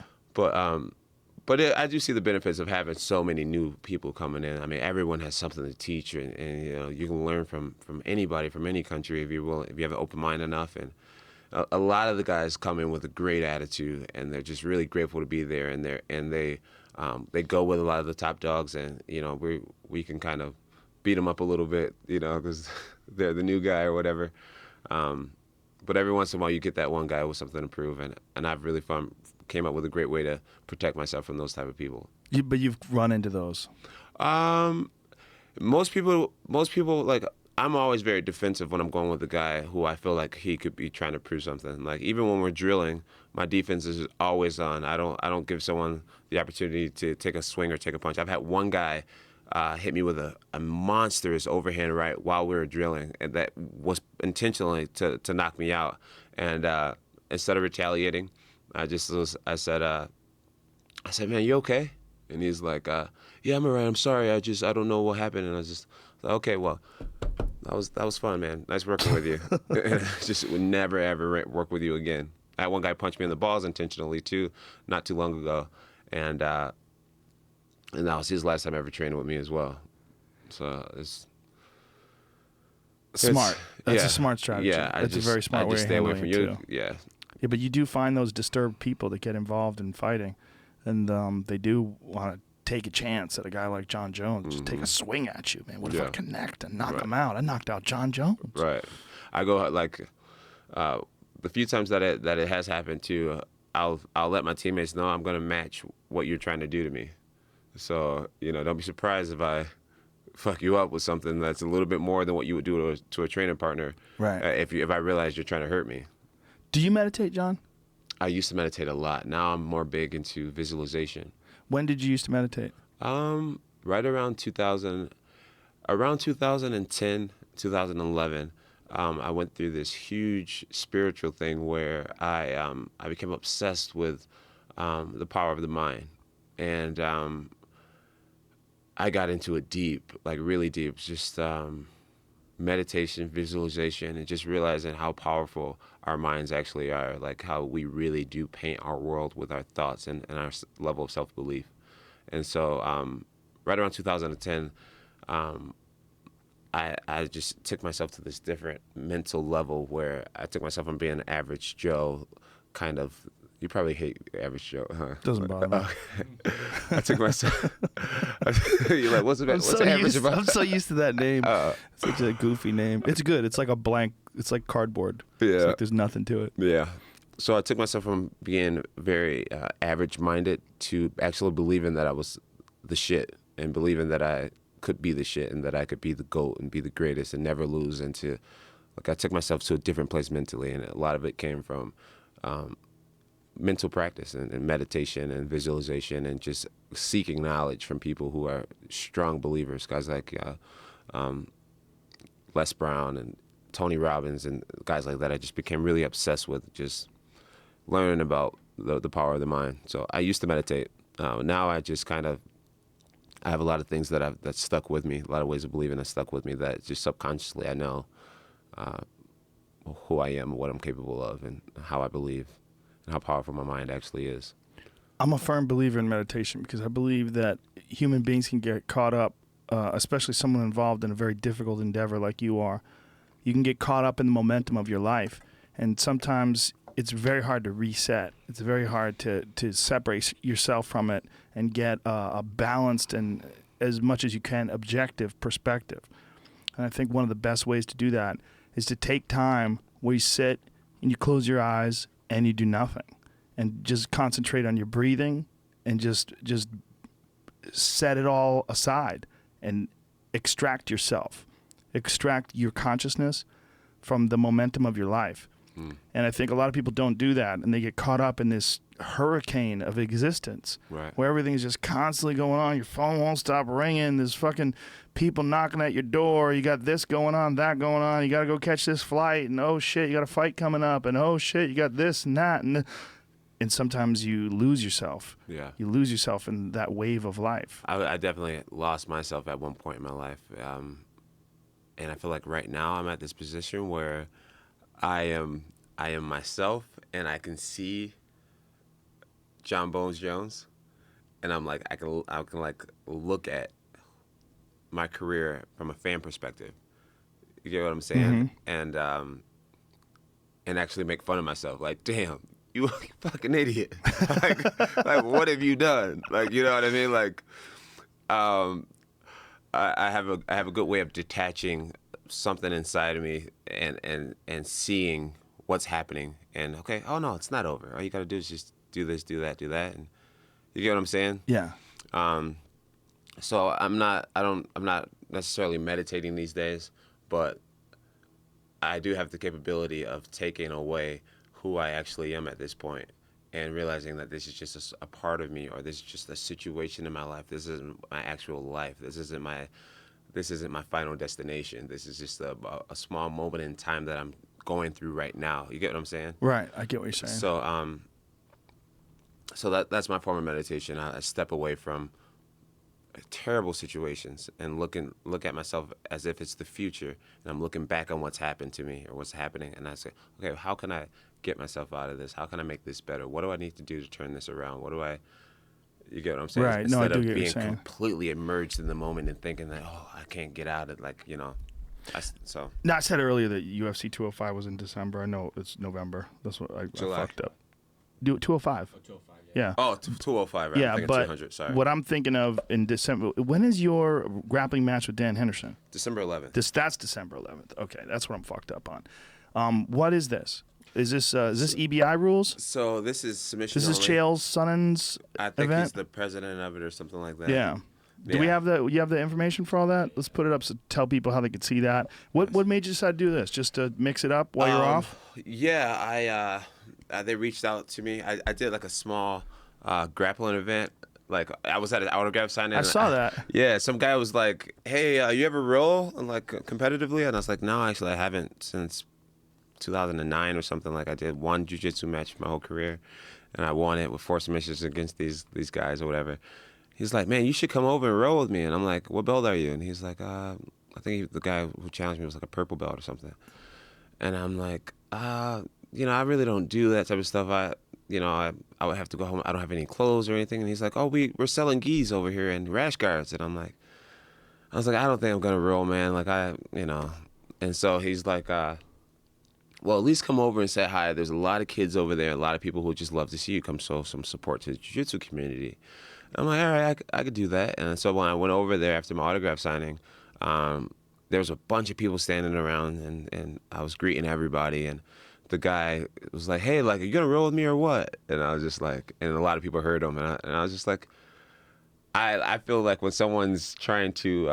But I do see the benefits of having so many new people coming in. I mean, everyone has something to teach, and you can learn from anybody from any country if you have an open mind enough. And a lot of the guys come in with a great attitude, and they're just really grateful to be there. And they go with a lot of the top dogs, and we can kind of beat them up a little bit, because they're the new guy or whatever. But every once in a while, you get that one guy with something to prove, and I've really came up with a great way to protect myself from those type of people. But you've run into those. Most people, like, I'm always very defensive when I'm going with a guy who I feel like he could be trying to prove something. Like, even when we're drilling, my defense is always on. I don't give someone the opportunity to take a swing or take a punch. I've had one guy hit me with a monstrous overhand right while we were drilling, and that was intentionally to knock me out. And instead of retaliating, I said, man, you okay? And he's like, yeah, I'm all right. I'm sorry. I don't know what happened. And I was just like, okay, well, that was fun, man. Nice working with you. Just would never ever work with you again. I had one guy punch me in the balls intentionally too, not too long ago, and that was his last time ever training with me as well. So it's smart. That's a smart strategy. Yeah, that's a very smart way to handle it too. Yeah. Yeah, but you do find those disturbed people that get involved in fighting, and they do want to take a chance at a guy like Jon Jones. Just take a swing at you, man. What if I connect and knock him out? I knocked out Jon Jones. Right. I go like the few times that it has happened too. I'll let my teammates know I'm going to match what you're trying to do to me. So don't be surprised if I fuck you up with something that's a little bit more than what you would do to a training partner. Right. If I realize you're trying to hurt me. Do you meditate, John? I used to meditate a lot. Now I'm more big into visualization. When did you used to meditate? Right around 2010, 2011. I went through this huge spiritual thing where I became obsessed with the power of the mind, and I got into it deep, like really deep, just meditation, visualization, and just realizing how powerful our minds actually are, like how we really do paint our world with our thoughts and our level of self-belief. And so right around 2010, I just took myself to this different mental level where I took myself from being an average Joe, kind of. You probably hate average Joe, huh? Doesn't bother me. I took myself. You're like, what's average about? I'm so used to that name. It's such a goofy name. It's good. It's like a blank. It's like cardboard. Yeah. It's like there's nothing to it. Yeah. So I took myself from being very average-minded to actually believing that I was the shit, and believing that I could be the shit, and that I could be the GOAT and be the greatest and never lose. And I took myself to a different place mentally, and a lot of it came from mental practice and meditation and visualization and just seeking knowledge from people who are strong believers, guys like Les Brown and Tony Robbins and guys like that. I just became really obsessed with just learning about the power of the mind. So I used to meditate. Now I just I have a lot of things that stuck with me, a lot of ways of believing that stuck with me that just subconsciously I know who I am and what I'm capable of and how I believe and how powerful my mind actually is. I'm a firm believer in meditation because I believe that human beings can get caught up, especially someone involved in a very difficult endeavor like you are. You can get caught up in the momentum of your life, and sometimes it's very hard to reset. It's very hard to separate yourself from it and get a balanced and, as much as you can, objective perspective. And I think one of the best ways to do that is to take time where you sit and you close your eyes and you do nothing and just concentrate on your breathing and just set it all aside and extract yourself, extract your consciousness from the momentum of your life. And I think a lot of people don't do that, and they get caught up in this hurricane of existence, right, where everything is just constantly going on. Your phone won't stop ringing. There's fucking people knocking at your door. You got this going on, that going on. You got to go catch this flight, and oh shit, you got a fight coming up, and oh shit, you got this and that, and sometimes you lose yourself. Yeah, you lose yourself in that wave of life. I definitely lost myself at one point in my life, and I feel like right now I'm at this position where I am myself, and I can see Jon Jones, and I'm like I can like look at my career from a fan perspective. You get what I'm saying? Mm-hmm. And actually make fun of myself. Like, damn, you fucking idiot. like what have you done? Like, you know what I mean? Like, I have a good way of detaching something inside of me and seeing what's happening, and okay, oh no, it's not over. All you gotta do is just do this, do that, and you get what I'm saying? Yeah. So I'm not necessarily meditating these days, but I do have the capability of taking away who I actually am at this point and realizing that this is just a part of me, or this is just a situation in my life. This isn't my actual life. This isn't my final destination. This is just a small moment in time that I'm going through right now. You get what I'm saying? Right. I get what you're saying. So that's my form of meditation. I step away from terrible situations and look at myself as if it's the future, and I'm looking back on what's happened to me or what's happening, and I say, okay, how can I get myself out of this? How can I make this better? What do I need to do to turn this around? You get what I'm saying? Right. Instead No, I do of get what you're being saying. completely immersed in the moment and thinking that, oh, I can't get out of it, like, you know. No, I said earlier that UFC 205 was in December. I know it's November. That's what I fucked up. 205. Oh, 205, Yeah. Oh, 205, right? Yeah, I'm thinking but 200, sorry. What I'm thinking of in December, when is your grappling match with Dan Henderson? December 11th. That's December 11th. Okay, that's what I'm fucked up on. What is this? Is this EBI rules? So this is submission This is only. Chael Sonnen's I think event? he's the president of it or something like that. Yeah. Do we have you have the information for all that? Let's put it up so tell people how they can see that. What made you decide to do this? Just to mix it up while you're off? Yeah, they reached out to me. I did like a small grappling event. Like I was at an autograph signing. I saw that. Yeah, some guy was like, "Hey, you ever roll and like competitively?" And I was like, "No, actually, I haven't since 2009 or something." Like I did one jiu-jitsu match my whole career, and I won it with 4 submissions against these guys or whatever. He's like, "Man, you should come over and roll with me." And I'm like, "What belt are you?" And he's like, I think the guy who challenged me was like a purple belt or something. And I'm like, I really don't do that type of stuff. I would have to go home. I don't have any clothes or anything. And he's like, "Oh, we're selling gis over here and rash guards." And I was like, "I don't think I'm gonna roll, man. Like And so he's like, "Well, at least come over and say hi. There's a lot of kids over there, a lot of people who just love to see you. Come show some support to the jiu-jitsu community." I'm like, "All right, I could do that." And so when I went over there after my autograph signing, there was a bunch of people standing around, and I was greeting everybody. And the guy was like, "Hey, like, are you gonna roll with me or what?" And I was just like, and a lot of people heard him, and I was just like, I feel like when someone's trying to,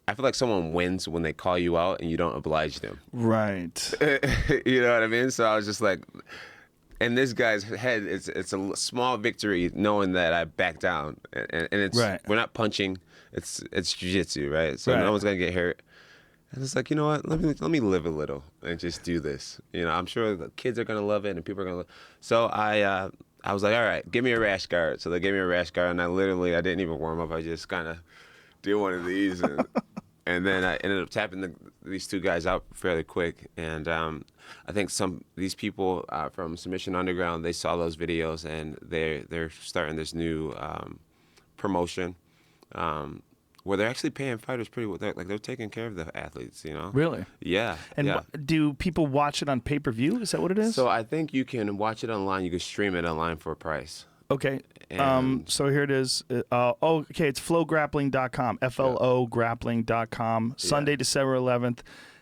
I feel like someone wins when they call you out and you don't oblige them. Right. You know what I mean? So I was just like, in this guy's head, it's a small victory knowing that I backed down, and it's right. We're not punching, it's jiu-jitsu, right? So no one's gonna get hurt. And it's like, you know what? Let me live a little and just do this. I'm sure the kids are gonna love it and people are gonna love it. So I was like, all right, give me a rash guard. So they gave me a rash guard, and I didn't even warm up. I just kind of did one of these, and then I ended up tapping these 2 guys out fairly quick. And I think these people from Submission Underground, they saw those videos, and they're starting this new promotion. Where they're actually paying fighters pretty well. They're taking care of the athletes, Really? Yeah. And yeah. Do people watch it on pay-per-view? Is that what it is? So I think you can watch it online. You can stream it online for a price. Okay. So here it is. Okay, it's flowgrappling.com, FLO-grappling.com, Sunday, December 11th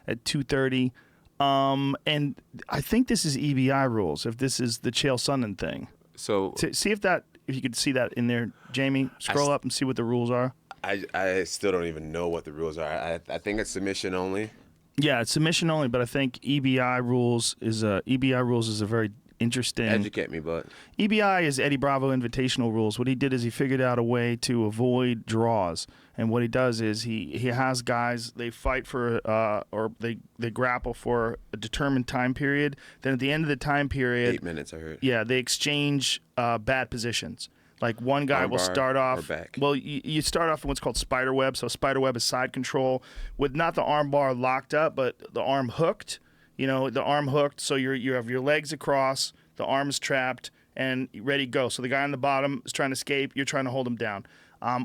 at 2:30. And I think this is EBI rules, if this is the Chael Sonnen thing. So See if you could see that in there, Jamie. Scroll up and see what the rules are. I still don't even know what the rules are. I think it's submission only. Yeah, it's submission only, but I think EBI rules is a very interesting. Educate me, but EBI is Eddie Bravo Invitational rules. What he did is he figured out a way to avoid draws, and what he does is he has guys, they fight for or they grapple for a determined time period. Then at the end of the time period, 8 minutes, I heard. Yeah, they exchange bad positions. Like one guy will start off. Well, you start off in what's called spider web. So spider web is side control with not the arm bar locked up, but the arm hooked. The arm hooked. So you have your legs across, the arm's trapped, and ready to go. So the guy on the bottom is trying to escape. You're trying to hold him down.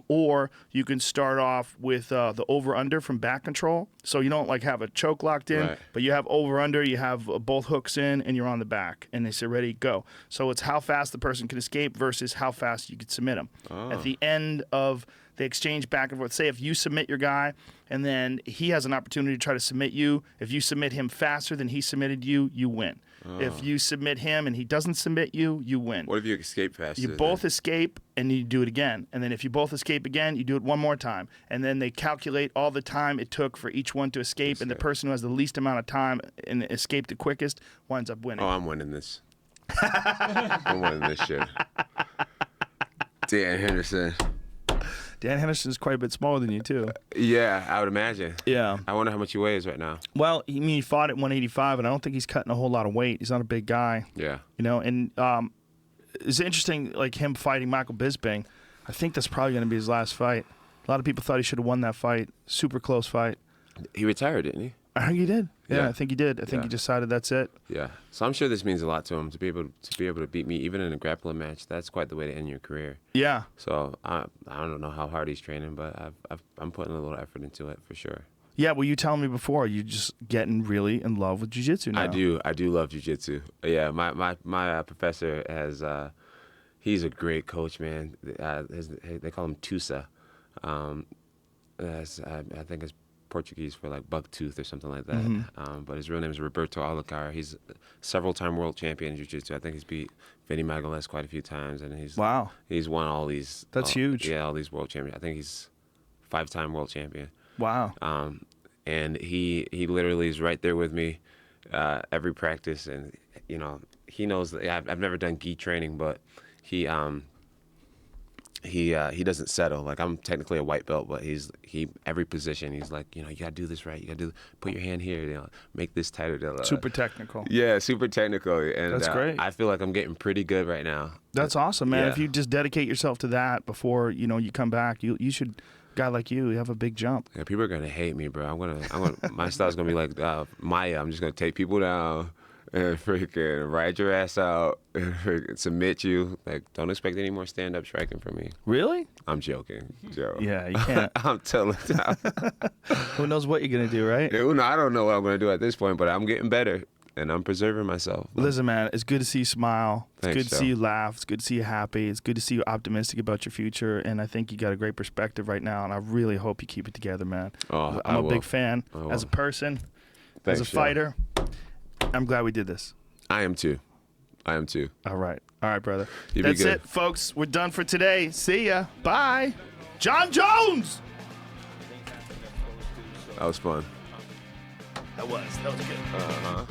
Or you can start off with the over-under from back control. So you don't have a choke locked in, but you have over-under, you have both hooks in, and you're on the back. And they say, ready, go. So it's how fast the person can escape versus how fast you can submit them. Oh. At the end of the exchange back and forth, say if you submit your guy and then he has an opportunity to try to submit you, if you submit him faster than he submitted you, you win. Oh. If you submit him and he doesn't submit you, you win. What if you escape faster? You both escape and you do it again. And then if you both escape again, you do it one more time. And then they calculate all the time it took for each one to escape. And the person who has the least amount of time and escaped the quickest winds up winning. Oh, I'm winning this. I'm winning this shit. Dan Henderson. Dan Henderson is quite a bit smaller than you, too. Yeah, I would imagine. Yeah. I wonder how much he weighs right now. Well, he fought at 185, and I don't think he's cutting a whole lot of weight. He's not a big guy. Yeah. And it's interesting, him fighting Michael Bisping. I think that's probably going to be his last fight. A lot of people thought he should have won that fight. Super close fight. He retired, didn't he? I think he did. Yeah, I think he did. I think he decided that's it. Yeah. So I'm sure this means a lot to him to be able to beat me even in a grappling match. That's quite the way to end your career. Yeah. So I don't know how hard he's training, but I'm putting a little effort into it for sure. Yeah. Well, you telling me before you're just getting really in love with jiu-jitsu now. I do love jiu-jitsu. Yeah. My professor has he's a great coach, man. They call him Tusa. I think it's Portuguese for buck tooth or something like that. Mm-hmm. But his real name is Roberto Alucar. He's several-time world champion in jiu-jitsu. I think he's beat Vinny Magalhães quite a few times, and he's won all these. That's huge. Yeah, all these world champions. I think 5-time world champion. Wow. And he literally is right there with me every practice, and you know, he knows that I've never done gi training, but he doesn't settle. Like, I'm technically a white belt, but he every position he's like, you know, you gotta do this right. You gotta put your hand here. You know, make this tighter. Super technical. Yeah, super technical. And That's great. I feel like I'm getting pretty good right now. That's awesome, man. Yeah. If you just dedicate yourself to that before you come back, you should. Guy like you have a big jump. Yeah, people are gonna hate me, bro. I'm gonna my style's gonna be like Maya. I'm just gonna take people down and freaking ride your ass out and freaking submit you. Like, don't expect any more stand-up striking from me. Really? I'm joking, Joe. Yeah, you can't. I'm telling you. Who knows what you're gonna do, right? I don't know what I'm gonna do at this point, but I'm getting better and I'm preserving myself. Listen, man, it's good to see you smile. It's Thanks, good to Joe. see you laugh. It's good to see you happy. It's good to see you optimistic about your future. And I think you got a great perspective right now. And I really hope you keep it together, man. Oh, I'm I a will. big fan I will. as a person, Thanks, as a Joe. fighter. I'm glad we did this. I am too. All right, brother. You be That's good. it, folks. We're done for today. See ya. Bye. Jon Jones. That was fun. That was good. Uh-huh.